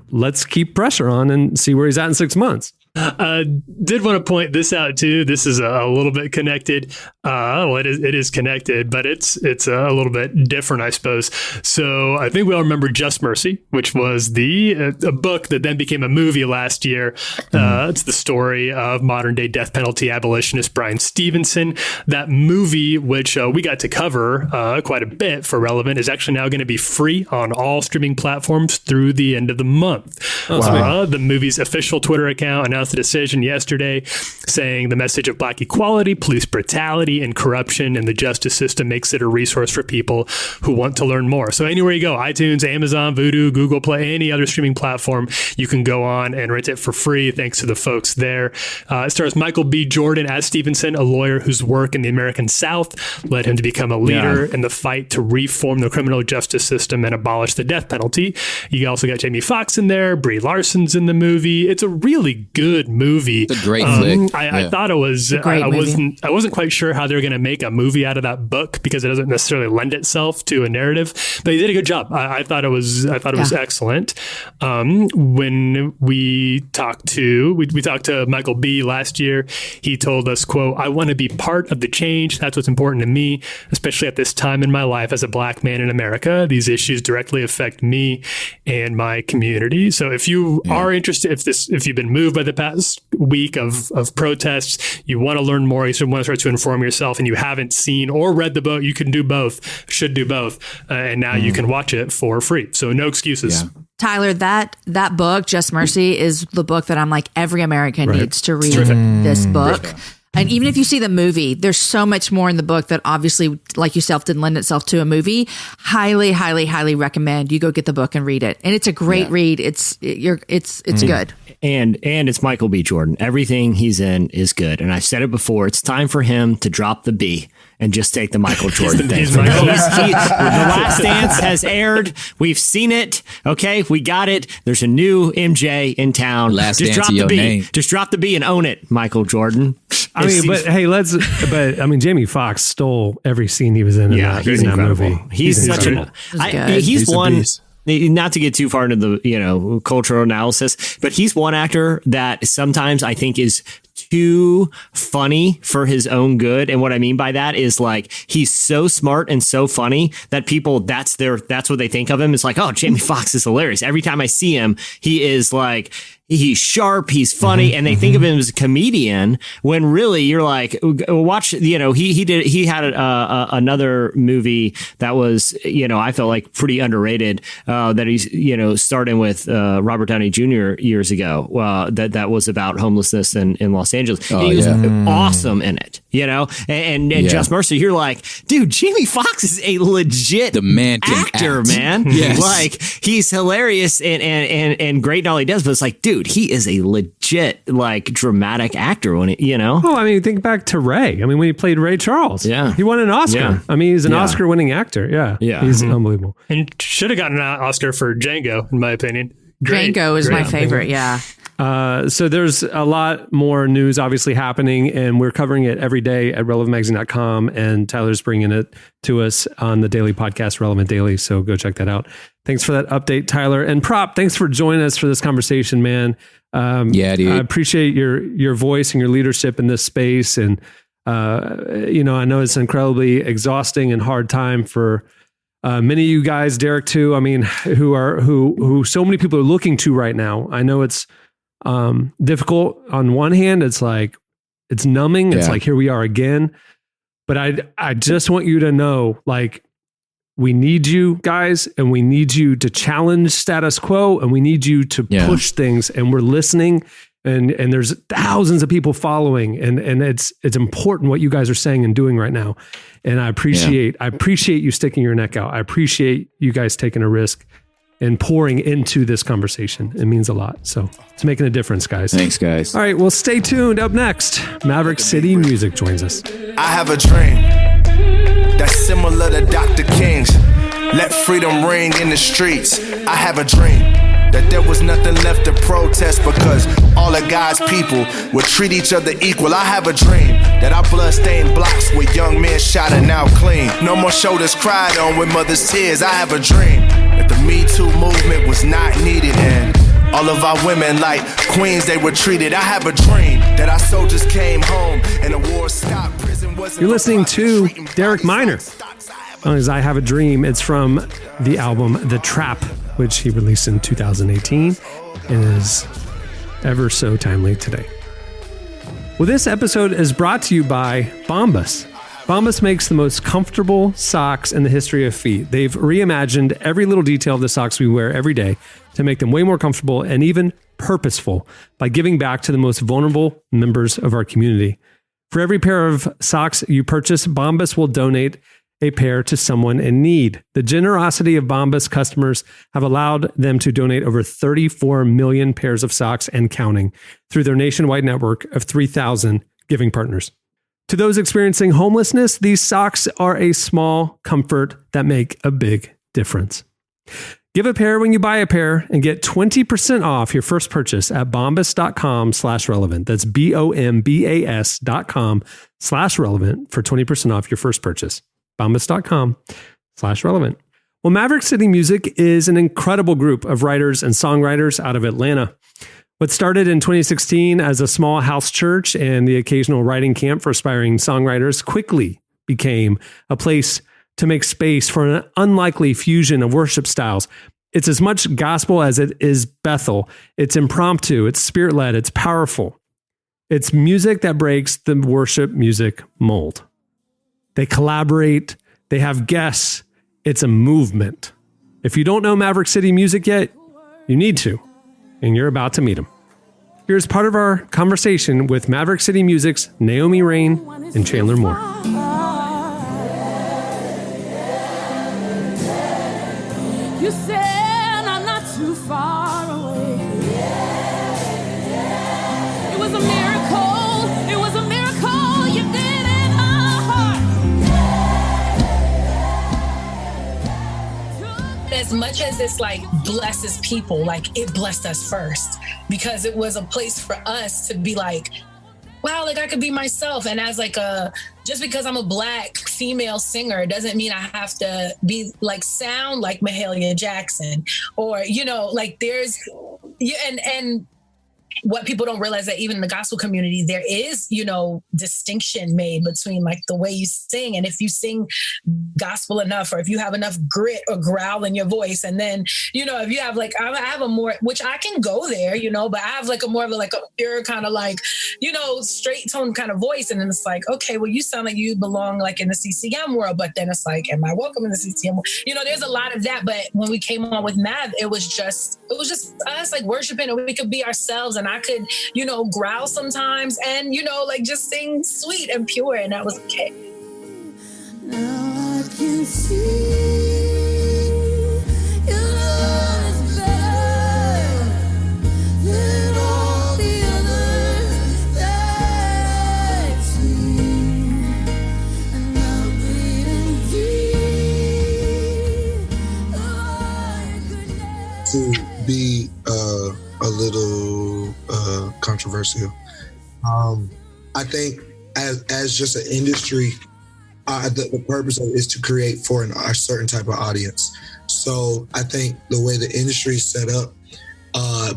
let's keep pressure on and see where he's at in 6 months. Did want to point this out too. This is a little bit connected. It is connected, but it's a little bit different, I suppose. So I think we all remember Just Mercy, which was a book that then became a movie last year. It's the story of modern day death penalty abolitionist Bryan Stevenson. That movie, which we got to cover quite a bit for Relevant, is actually now going to be free on all streaming platforms through the end of the month. The movie's official Twitter account announced the decision yesterday, saying the message of Black equality, police brutality, and corruption in the justice system makes it a resource for people who want to learn more. So anywhere you go, iTunes, Amazon, Vudu, Google Play, any other streaming platform, you can go on and rent it for free, thanks to the folks there. It stars Michael B. Jordan as Stevenson, a lawyer whose work in the American South led him to become a leader in the fight to reform the criminal justice system and abolish the death penalty. You also got Jamie Foxx in there, Brie Larson's in the movie. It's a really good movie. It's a great flick. I thought it was. I wasn't quite sure how they're going to make a movie out of that book because it doesn't necessarily lend itself to a narrative. But they did a good job. I thought it was. Excellent. When we talked to Michael B. last year, he told us, "quote I want to be part of the change. That's what's important to me, especially at this time in my life as a Black man in America. These issues directly affect me and my community. So if you are interested, if you've been moved by the past week of protests, you want to learn more, you want to start to inform yourself, and you haven't seen or read the book, you can do both, should do both. And now you can watch it for free. So no excuses. Yeah. Tyler, that book, Just Mercy, is the book that I'm like, every American needs to read this book. And even if you see the movie, there's so much more in the book that obviously, like yourself, didn't lend itself to a movie. Highly, highly, highly recommend you go get the book and read it. And it's a great read. It's good. And it's Michael B. Jordan. Everything he's in is good. And I've said it before. It's time for him to drop the B and just take the Michael Jordan thing. The Last Dance has aired. We've seen it. Okay, we got it. There's a new MJ in town. Just drop the B. Name. Just drop the B and own it, Michael Jordan. Jamie Foxx stole every scene he was in. He's in that movie. He's such he's one. Not to get too far into the cultural analysis, but he's one actor that sometimes I think is too funny for his own good. And what I mean by that is like he's so smart and so funny that people that's what they think of him. It's like, oh, Jamie Foxx is hilarious. Every time I see him, he is like, he's sharp, he's funny, and they think of him as a comedian when really you're like, watch, he had another movie that was, I felt like pretty underrated, that he's, starting with Robert Downey Jr. years ago, that was about homelessness in Los Angeles. He was awesome in it, and Just Mercy, you're like, dude, Jamie Foxx is a legit actor, man. Yes. Like he's hilarious and great in all he does, but it's like, dude, he is a legit like dramatic actor when Oh, I mean, think back to Ray. I mean, when he played Ray Charles, he won an Oscar. Yeah. I mean, he's an Oscar-winning actor. Yeah, he's unbelievable. And should have gotten an Oscar for Django, in my opinion. Django is my favorite. Yeah. So there's a lot more news obviously happening, and we're covering it every day at relevantmagazine.com, and Tyler's bringing it to us on the daily podcast, Relevant Daily. So go check that out. Thanks for that update, Tyler. And Prop, thanks for joining us for this conversation, man. Dude. I appreciate your voice and your leadership in this space. And I know it's an incredibly exhausting and hard time for many of you guys, Derek too. I mean, who so many people are looking to right now. I know it's difficult on one hand. It's like, it's numbing. It's like, here we are again. But I just want you to know, like, we need you guys, and we need you to challenge status quo, and we need you to push things, and we're listening, and there's thousands of people following, and it's important what you guys are saying and doing right now. And I appreciate you sticking your neck out. I appreciate you guys taking a risk and pouring into this conversation. It means a lot. So it's making a difference, guys. Thanks, guys. All right, well, stay tuned. Up next, Maverick City Music joins us. I have a dream that's similar to Dr. King's. Let freedom ring in the streets. I have a dream that there was nothing left to protest because all of God's people would treat each other equal. I have a dream that our blood-stained blocks with young men shot are now clean. No more shoulders cried on with mothers' tears. I have a dream that the Me Too movement was not needed and all of our women like queens, they were treated. I have a dream that our soldiers came home and the war stopped. Prison wasn't. You're listening to Derek Minor. As I Have a Dream. It's from the album The Trap, which he released in 2018 and is ever so timely today. Well, this episode is brought to you by Bombas. Bombas makes the most comfortable socks in the history of feet. They've reimagined every little detail of the socks we wear every day to make them way more comfortable and even purposeful by giving back to the most vulnerable members of our community. For every pair of socks you purchase, Bombas will donate a pair to someone in need. The generosity of Bombas customers have allowed them to donate over 34 million pairs of socks and counting through their nationwide network of 3,000 giving partners. To those experiencing homelessness, these socks are a small comfort that make a big difference. Give a pair when you buy a pair and get 20% off your first purchase at bombas.com/relevant. That's BOMBAS.com/relevant for 20% off your first purchase. Bombas.com/relevant. Well, Maverick City Music is an incredible group of writers and songwriters out of Atlanta. What started in 2016 as a small house church and the occasional writing camp for aspiring songwriters quickly became a place to make space for an unlikely fusion of worship styles. It's as much gospel as it is Bethel. It's impromptu, it's spirit-led, it's powerful. It's music that breaks the worship music mold. They collaborate, they have guests. It's a movement. If you don't know Maverick City Music yet, you need to, and you're about to meet them. Here's part of our conversation with Maverick City Music's Naomi Rain and Chandler Moore. You said I'm not too far away. It was a miracle. It was a miracle you did in our heart. As much as it's like blesses people, like it blessed us first because it was a place for us to be like, wow, like I could be myself. And as like just because I'm a Black female singer doesn't mean I have to be like sound like Mahalia Jackson or, you know, like there's, and what people don't realize that even in the gospel community, there is, you know, distinction made between like the way you sing. And if you sing gospel enough, or if you have enough grit or growl in your voice, and then, you know, if you have like, I have a more, which I can go there, you know, but I have like a more of a, like a pure kind of like, you know, straight tone kind of voice. And then it's like, okay, well, you sound like you belong like in the CCM world, but then it's like, am I welcome in the CCM world? You know, there's a lot of that. But when we came on with Mav, it was just us like worshiping, and we could be ourselves. And I could, you know, growl sometimes and, you know, like just sing sweet and pure. And that was okay. Now I can see your love is better than all the others that I've seen. And I'm bleeding deep. Oh, goodness. To be a little controversial. I think as just an industry, the purpose of it is to create for a certain type of audience. So I think the way the industry is set up,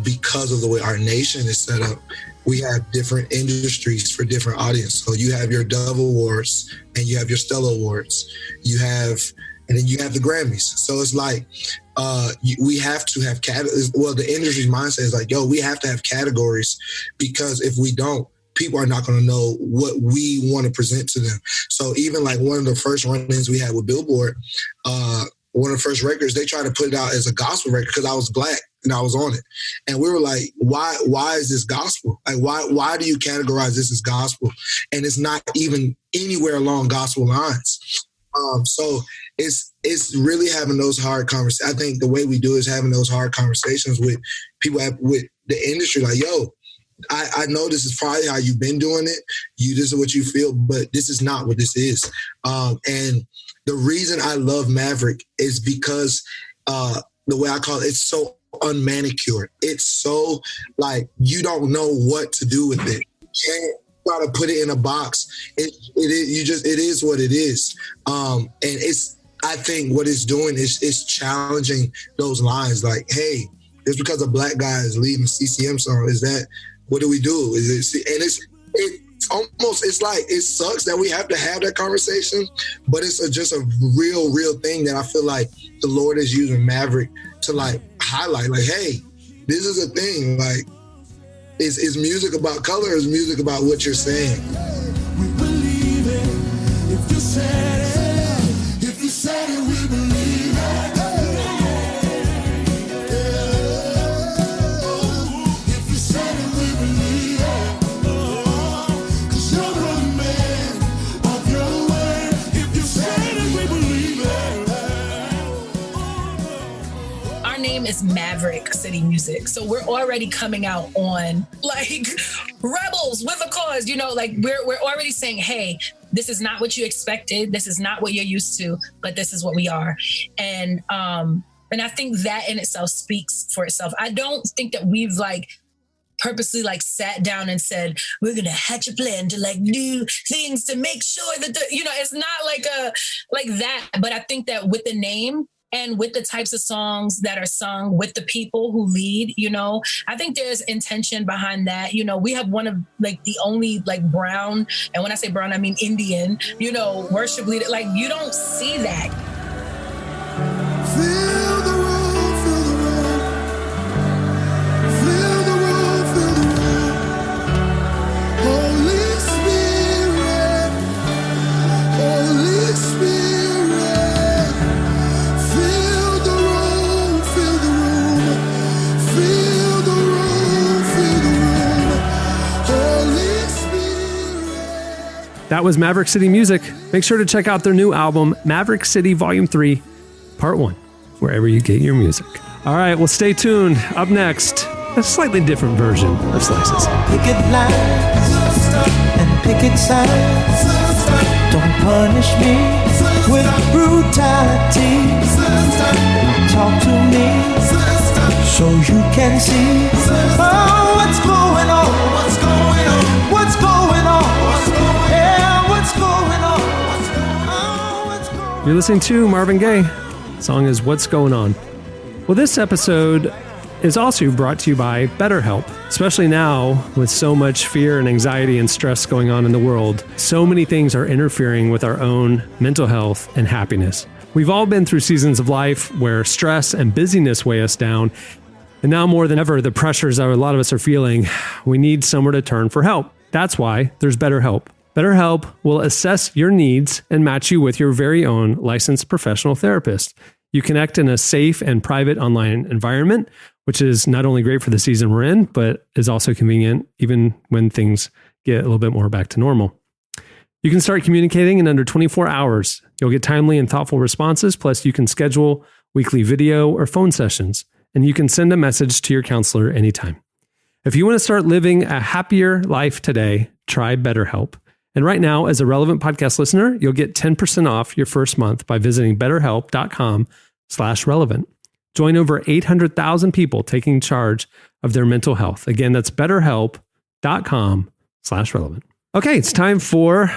because of the way our nation is set up, we have different industries for different audience. So you have your Dove Awards and you have your Stella Awards. And then you have the Grammys. So it's like, we have to have categories. Well, the industry's mindset is like, yo, we have to have categories, because if we don't, people are not going to know what we want to present to them. So even like one of the first run-ins we had with Billboard, one of the first records, they tried to put it out as a gospel record because I was Black and I was on it. And we were like, why is this gospel? Like, why do you categorize this as gospel? And it's not even anywhere along gospel lines. So it's really having those hard conversations. I think the way we do is having those hard conversations with people with the industry. Like, yo, I know this is probably how you've been doing it. This is what you feel, but this is not what this is. And the reason I love Maverick is because the way I call it, it's so unmanicured. It's so like you don't know what to do with it. You can't try to put it in a box. It is what it is. And I think what it's doing is challenging those lines. Like, hey, just because a Black guy is leading a CCM song, is that, what do we do? It's like, it sucks that we have to have that conversation, but it's just a real thing that I feel like the Lord is using Maverick to like highlight, like, hey, this is a thing. Like, is music about color, or is music about what you're saying? We believe it. If you said it, if you said it, we believe it. If you said it, we believe it. 'Cause you're a man of your word. If you said it, we believe it. Our name is Maverick City Music. So we're already coming out on like rebels with a cause, like we're already saying, hey, this is not what you expected. This is not what you're used to, but this is what we are. And I think that in itself speaks for itself. I don't think that we've like purposely like sat down and said, we're going to hatch a plan to like do things to make sure that it's not like that. But I think that with the name, and with the types of songs that are sung with the people who lead, I think there's intention behind that. We have one of like the only like brown, and when I say brown, I mean Indian, worship leader. Like, you don't see that. Feel the room, feel the room. Feel the room, feel the room. Holy Spirit, Holy Spirit. That was Maverick City Music. Make sure to check out their new album, Maverick City Volume 3, Part 1, wherever you get your music. All right, well, stay tuned. Up next, a slightly different version of Slices. Picket lines and picket signs. Don't punish me with brutality. Talk to me so you can see what's going on. What's going on? What's going on? Yeah, what's going on? You're listening to Marvin Gaye. The song is What's Going On. Well, this episode is also brought to you by BetterHelp, especially now with so much fear and anxiety and stress going on in the world. So many things are interfering with our own mental health and happiness. We've all been through seasons of life where stress and busyness weigh us down. And now more than ever, the pressures that a lot of us are feeling, we need somewhere to turn for help. That's why there's BetterHelp. BetterHelp will assess your needs and match you with your very own licensed professional therapist. You connect in a safe and private online environment, which is not only great for the season we're in, but is also convenient even when things get a little bit more back to normal. You can start communicating in under 24 hours. You'll get timely and thoughtful responses, plus you can schedule weekly video or phone sessions, and you can send a message to your counselor anytime. If you want to start living a happier life today, try BetterHelp. And right now, as a Relevant Podcast listener, you'll get 10% off your first month by visiting betterhelp.com/relevant. Join over 800,000 people taking charge of their mental health. Again, that's betterhelp.com/relevant. Okay, it's time for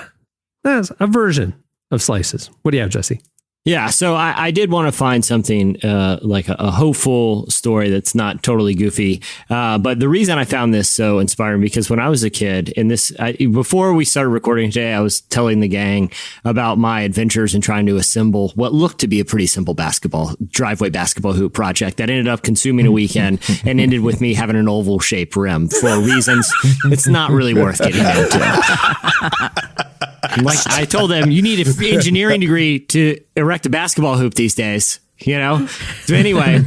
a version of Slices. What do you have, Jesse? Yeah, so I did want to find something like a hopeful story that's not totally goofy. But the reason I found this so inspiring, because when I was a kid, and before we started recording today, I was telling the gang about my adventures in trying to assemble what looked to be a pretty simple driveway basketball hoop project that ended up consuming a weekend and ended with me having an oval shaped rim for reasons it's not really worth getting into. Like I told them, you need an engineering degree to erect a basketball hoop these days. You know? So anyway,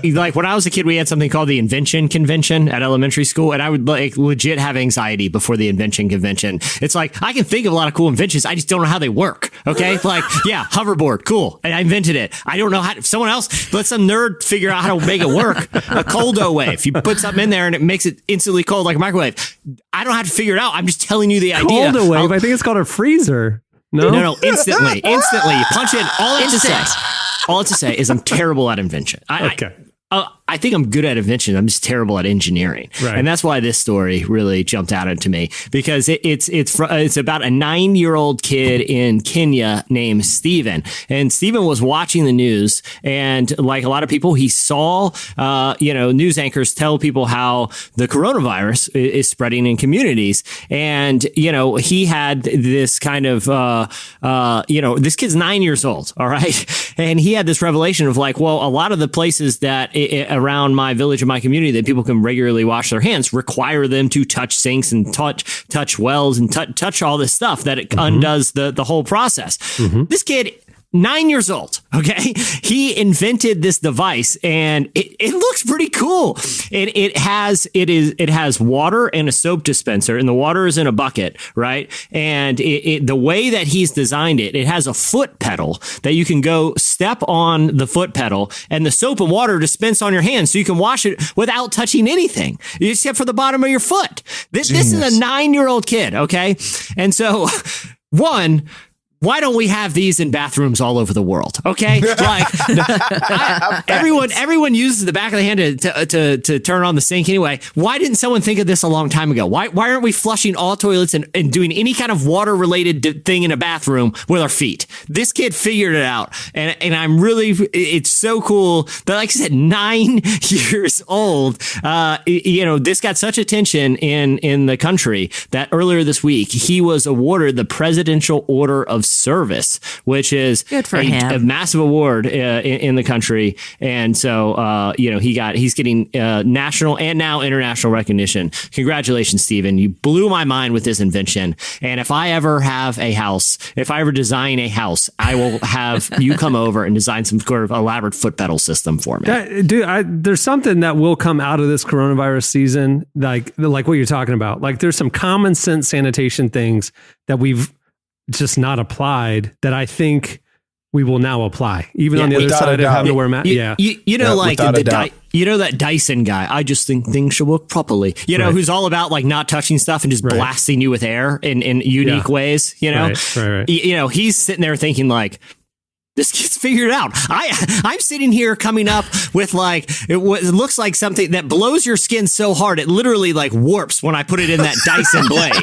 like when I was a kid, we had something called the Invention Convention at elementary school, and I would like legit have anxiety before the Invention Convention. It's like, I can think of a lot of cool inventions. I just don't know how they work. Okay. Like, yeah, hoverboard. Cool. And I invented it. I don't know how someone else, let some nerd figure out how to make it work. A coldo wave. You put something in there and it makes it instantly cold like a microwave. I don't have to figure it out. I'm just telling you the idea. Coldo wave. I think it's called a freezer. No, instantly. You punch in. All it's to say is I'm terrible at invention. I think I'm good at invention. I'm just terrible at engineering. Right. And that's why this story really jumped out to me, because it's about a 9-year-old kid in Kenya named Stephen. And Stephen was watching the news, and like a lot of people, he saw, news anchors tell people how the coronavirus is spreading in communities. And, he had this kind of, this kid's 9 years old. All right. And he had this revelation of like, well, a lot of the places that around my village and my community that people can regularly wash their hands require them to touch sinks and touch wells and touch all this stuff that it undoes the whole process. This kid, 9 years old. Okay. He invented this device, and it looks pretty cool. It has water and a soap dispenser, and the water is in a bucket, right? And the way that he's designed it has a foot pedal that you can go step on the foot pedal, and the soap and water dispense on your hands, so you can wash it without touching anything except for the bottom of your foot. This is a 9-year-old kid. Okay. And so why don't we have these in bathrooms all over the world? Okay, like everyone uses the back of the hand to turn on the sink anyway. Why didn't someone think of this a long time ago? Why aren't we flushing all toilets and doing any kind of water related thing in a bathroom with our feet? This kid figured it out, and it's so cool that, like I said, 9 years old. This got such attention in the country that earlier this week he was awarded the Presidential Order of Service, which is a massive award in the country. And so, he's getting national and now international recognition. Congratulations, Stephen. You blew my mind with this invention. And if I ever design a house, I will have you come over and design some sort of elaborate foot pedal system for me. There's something that will come out of this coronavirus season, like what you're talking about. Like there's some common sense sanitation things that we've just not applied that I think we will now apply, even on the other side of having to wear masks. That Dyson guy. I just think things should work properly. Who's all about like not touching stuff and just blasting you with air in unique ways. Right. He's sitting there thinking like, this kid's figured it out. I'm sitting here coming up with like, it looks like something that blows your skin so hard it literally like warps when I put it in that Dyson blade.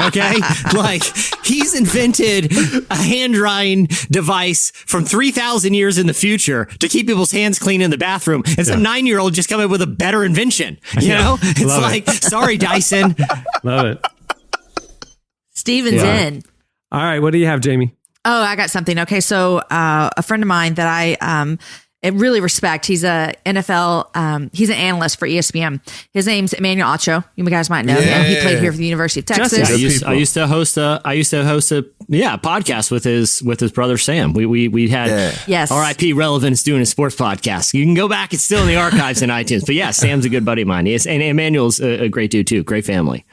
Okay? Like he's invented a hand drying device from 3,000 years in the future to keep people's hands clean in the bathroom. And some 9-year-old just come up with a better invention. It's like, sorry, Dyson. Love it. Steven's in. All right. What do you have, Jamie? Oh, I got something. Okay. So, a friend of mine that I really respect, he's a NFL, he's an analyst for ESPN. His name's Emmanuel Acho. You guys might know him. He played here for the University of Texas. I used to host a podcast with his brother Sam. We had RIP Relevance doing a sports podcast. You can go back. It's still in the archives in iTunes. But yeah, Sam's a good buddy of mine. And Emmanuel's a great dude too. Great family.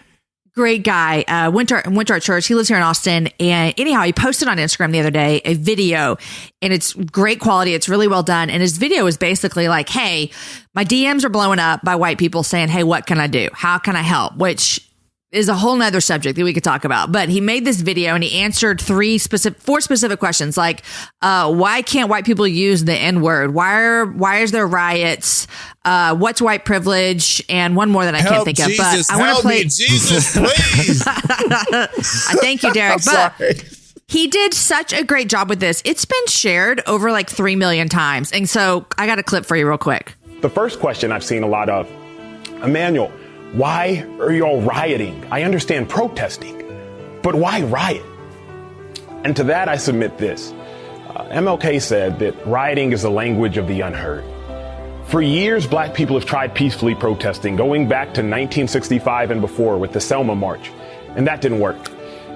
Great guy. Went to our church. He lives here in Austin. And anyhow, he posted on Instagram the other day a video, and it's great quality. It's really well done. And his video is basically like, hey, my DMs are blowing up by white people saying, hey, what can I do? How can I help? Which is a whole nother subject that we could talk about. But he made this video and he answered four specific questions, like, why can't white people use the N-word? Why is there riots? What's white privilege? And one more that I can't think of. But I want to play. Jesus, please. I thank you, Derek. But He did such a great job with this. It's been shared over like 3 million times. And so I got a clip for you real quick. The first question I've seen a lot of, Emmanuel, why are you all rioting? I understand protesting, but why riot? And to that, I submit this. MLK said that rioting is the language of the unheard. For years, black people have tried peacefully protesting, going back to 1965 and before with the Selma March, and that didn't work.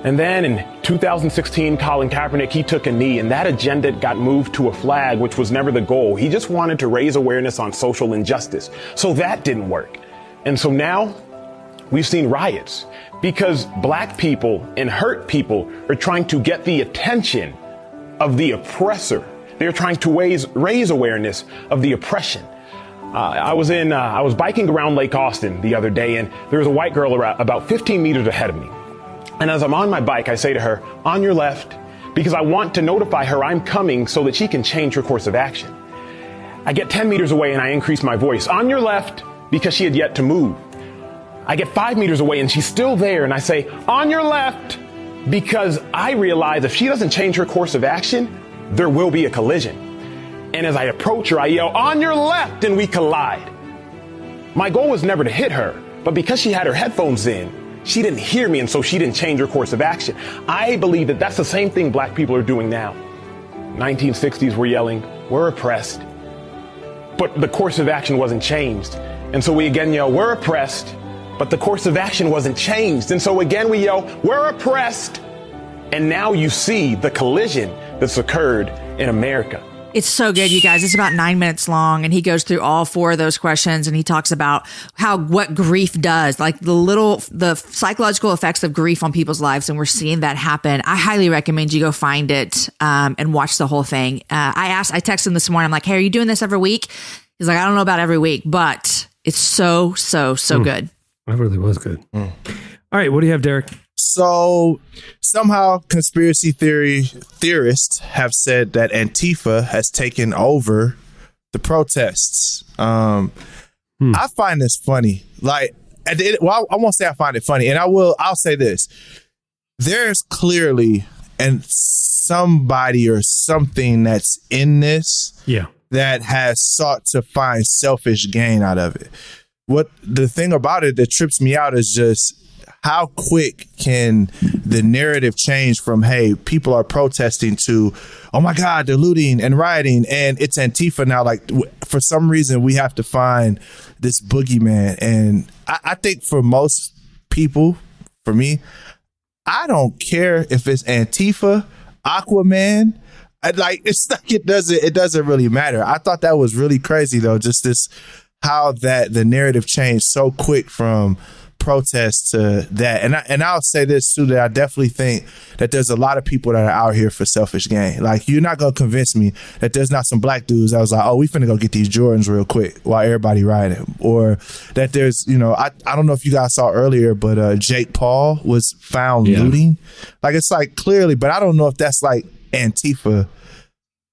And then in 2016, Colin Kaepernick, he took a knee, and that agenda got moved to a flag, which was never the goal. He just wanted to raise awareness on social injustice. So that didn't work. And so now we've seen riots because black people and hurt people are trying to get the attention of the oppressor. They're trying to raise awareness of the oppression. I was biking around Lake Austin the other day, and there was a white girl about 15 meters ahead of me. And as I'm on my bike, I say to her, on your left, because I want to notify her I'm coming so that she can change her course of action. I get 10 meters away and I increase my voice, on your left, because she had yet to move. I get 5 meters away and she's still there, and I say, on your left, because I realize if she doesn't change her course of action, there will be a collision. And as I approach her, I yell, on your left, and we collide. My goal was never to hit her, but because she had her headphones in, she didn't hear me, and so she didn't change her course of action. I believe that that's the same thing black people are doing now. 1960s, we're yelling, we're oppressed. But the course of action wasn't changed. And so we again yell, we're oppressed, but the course of action wasn't changed. And so again we yell, we're oppressed. And now you see the collision that's occurred in America. It's so good, you guys. It's about 9 minutes long, and he goes through all 4 of those questions, and he talks about what grief does, like the psychological effects of grief on people's lives, and we're seeing that happen. I highly recommend you go find it and watch the whole thing. I texted him this morning. I'm like, hey, are you doing this every week? He's like, I don't know about every week, but it's so good. That really was good. All right, what do you have, Derek? So somehow conspiracy theorists have said that Antifa has taken over the protests. I find this funny. Like, I won't say I find it funny, and I'll say this. There's clearly somebody or something that's in this that has sought to find selfish gain out of it. What the thing about it that trips me out is just how quick can the narrative change from, hey, people are protesting to, oh my God, they're looting and rioting, and it's Antifa now. Like, for some reason, we have to find this boogeyman. And I think for most people, for me, I don't care if it's Antifa, Aquaman. It's like it doesn't really matter. I thought that was really crazy though, just this how that the narrative changed so quick from protest to that. And I'll say this too, that I definitely think that there's a lot of people that are out here for selfish gain. Like, you're not gonna convince me that there's not some black dudes that was like, oh, we finna go get these Jordans real quick while everybody riding, or that there's, I don't know if you guys saw earlier, but Jake Paul was found looting. Like, it's like clearly, but I don't know if that's like Antifa.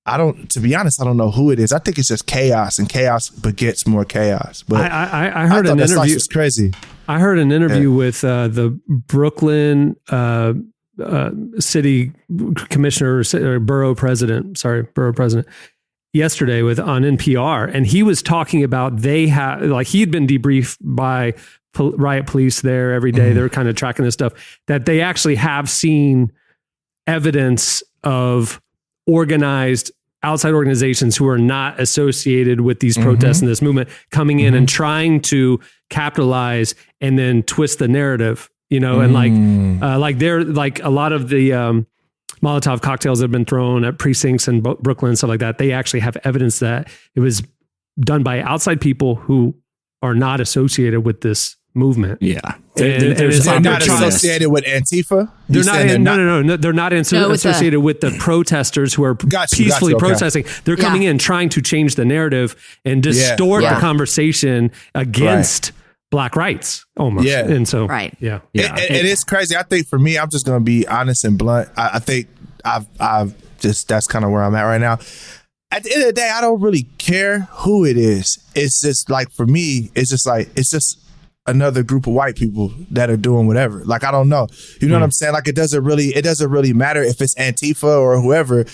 To be honest, I don't know who it is. I think it's just chaos, and chaos begets more chaos. But I heard an interview. It's crazy. I heard an interview with the Brooklyn city commissioner or borough president yesterday on NPR, and he was talking about he had been debriefed by riot police there every day. They're kind of tracking this stuff, that they actually have seen evidence of organized outside organizations who are not associated with these protests and this movement coming in and trying to capitalize and then twist the narrative, and like they're like a lot of the Molotov cocktails that have been thrown at precincts in Brooklyn and stuff like that. They actually have evidence that it was done by outside people who are not associated with this movement. Yeah. They're not associated with Antifa? They're not. They're not associated with the protesters who are peacefully protesting. They're coming in trying to change the narrative and distort the conversation against black rights almost. Yeah. And so, it is crazy. I think for me, I'm just going to be honest and blunt. I think I've just, that's kind of where I'm at right now. At the end of the day, I don't really care who it is. It's just like, for me, it's just another group of white people that are doing whatever. Like, I don't know. You know what I'm saying? Like, it doesn't really matter if it's Antifa or whoever.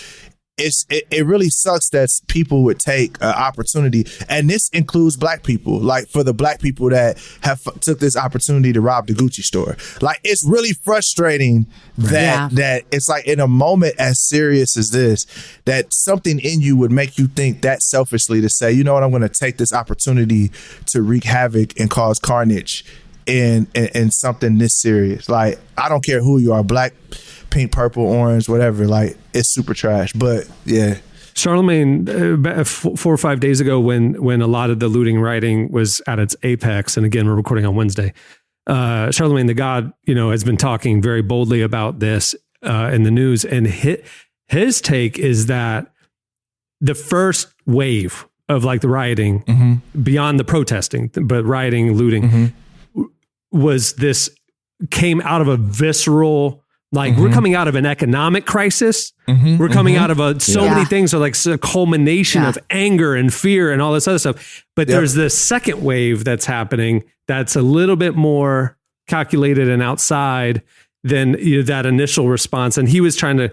It really sucks that people would take an opportunity, and this includes black people. Like, for the black people that have took this opportunity to rob the Gucci store, like, it's really frustrating that it's like, in a moment as serious as this, that something in you would make you think that selfishly to say, you know what, I'm going to take this opportunity to wreak havoc and cause carnage in something this serious. Like, I don't care who you are, black, pink, purple, orange, whatever. Like, it's super trash. But yeah, Charlemagne, 4 or 5 days ago, when a lot of the looting and rioting was at its apex, and again, we're recording on Wednesday, Charlemagne the God, has been talking very boldly about this in the news, and his take is that the first wave of like the rioting, beyond the protesting, but rioting, looting, came out of a visceral. Like, we're coming out of an economic crisis. We're coming out of many things are like a culmination of anger and fear and all this other stuff. But there's this second wave that's happening that's a little bit more calculated and outside than that initial response. And he was trying to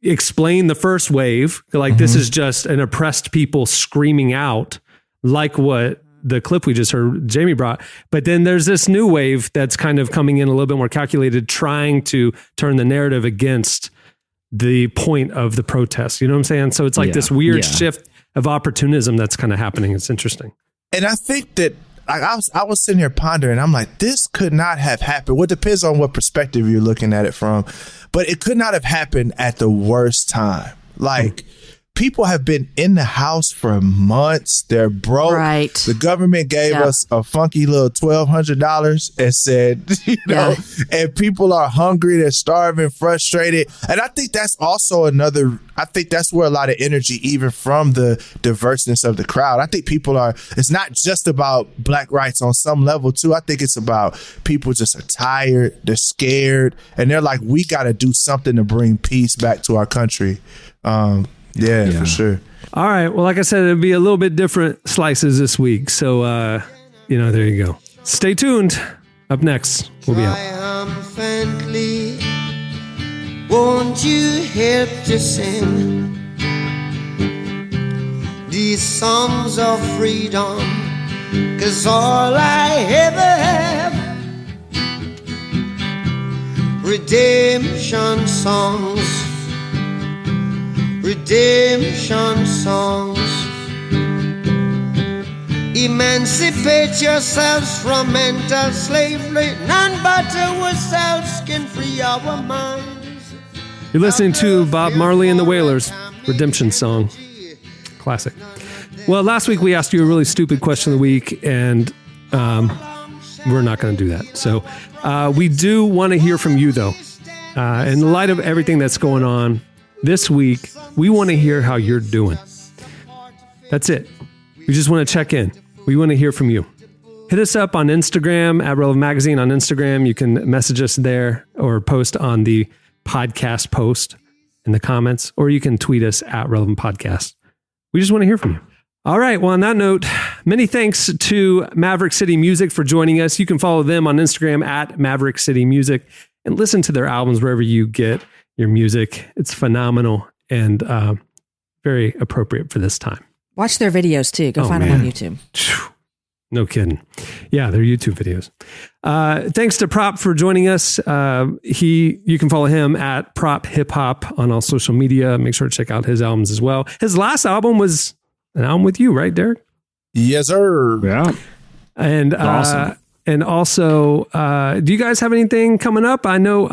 explain the first wave. Like, this is just an oppressed people screaming out, like what the clip we just heard Jamie brought. But then there's this new wave that's kind of coming in a little bit more calculated, trying to turn the narrative against the point of the protest. You know what I'm saying? So it's like this weird shift of opportunism that's kind of happening. It's interesting. And I think that I was sitting here pondering, I'm like, this could not have happened. Well, it depends on what perspective you're looking at it from, but it could not have happened at the worst time. Like, people have been in the house for months. They're broke. Right. The government gave us a funky little $1,200 and said, and people are hungry. They're starving, frustrated. And I think that's also I think that's where a lot of energy, even from the diverseness of the crowd. I think it's not just about black rights on some level too. I think it's about people just are tired. They're scared. And they're like, we got to do something to bring peace back to our country. Yeah, for sure. All right. Well, like I said, it'll be a little bit different slices this week. So, there you go. Stay tuned. Up next, we'll be out. Triumphantly, won't you help to sing these songs of freedom? 'Cause all I ever have, redemption songs. Redemption songs. Emancipate yourselves from mental slavery. None but ourselves can free our minds. You're listening to Bob Marley and the Wailers, Redemption Song. Classic. Well, last week we asked you a really stupid question of the week, and we're not going to do that. So we do want to hear from you, though. In the light of everything that's going on this week, we want to hear how you're doing. That's it. We just want to check in. We want to hear from you. Hit us up on Instagram at Relevant Magazine on Instagram. You can message us there or post on the podcast post in the comments, or you can tweet us at Relevant Podcast. We just want to hear from you. All right. Well, on that note, many thanks to Maverick City Music for joining us. You can follow them on Instagram at Maverick City Music and listen to their albums wherever you get your music. It's phenomenal and very appropriate for this time. Watch their videos too. Go find them on YouTube. No kidding. Yeah, they're YouTube videos. Thanks to Prop for joining us. You can follow him at Prop Hip Hop on all social media. Make sure to check out his albums as well. His last album was an album with you, right, Derek? Yes, sir. Yeah. And awesome. And also, do you guys have anything coming up? I know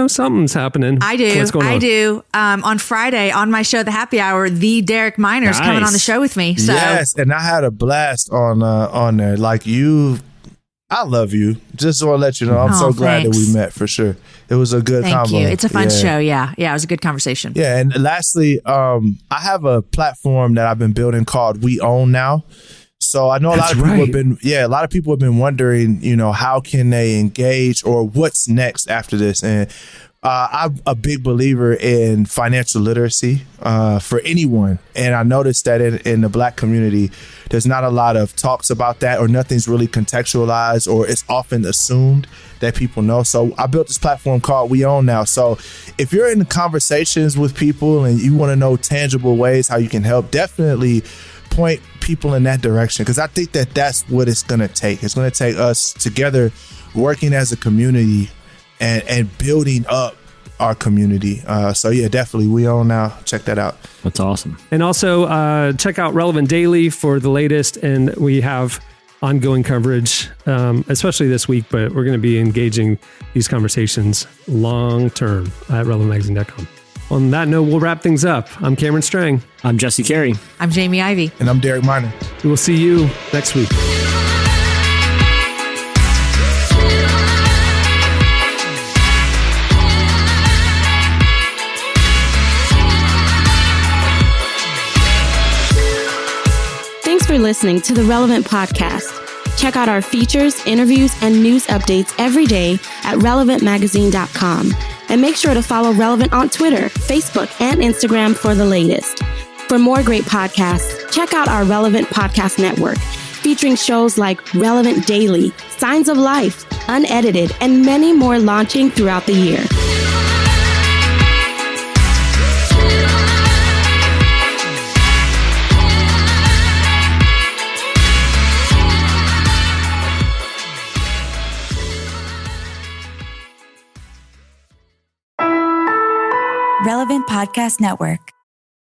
something's happening. I do. What's going on? I do. On Friday on my show, The Happy Hour, the Derek Miner's coming on the show with me. So. Yes, and I had a blast on there. Like, I love you. Just want to let you know, I'm so glad that we met, for sure. It was a good Thank combo. you. It's a fun show. Yeah. Yeah. It was a good conversation. Yeah. And lastly, I have a platform that I've been building called We Own Now. So I know a lot of people have been wondering, how can they engage or what's next after this? And I'm a big believer in financial literacy for anyone. And I noticed that in the Black community, there's not a lot of talks about that, or nothing's really contextualized, or it's often assumed that people know. So I built this platform called We Own Now. So if you're in conversations with people and you want to know tangible ways how you can help, definitely point people in that direction, because I think that that's what it's going to take. It's going to take us together working as a community and building up our community. So yeah, definitely We Own Now. Check that out. That's awesome. And also check out Relevant Daily for the latest. And we have ongoing coverage, especially this week, but we're going to be engaging these conversations long term at relevantmagazine.com. On that note, we'll wrap things up. I'm Cameron Strang. I'm Jesse Carey. I'm Jamie Ivey. And I'm Derek Miner. We will see you next week. Thanks for listening to the Relevant Podcast. Check out our features, interviews, and news updates every day at relevantmagazine.com. And make sure to follow Relevant on Twitter, Facebook, and Instagram for the latest. For more great podcasts, check out our Relevant Podcast Network, featuring shows like Relevant Daily, Signs of Life, Unedited, and many more launching throughout the year. Relevant Podcast Network.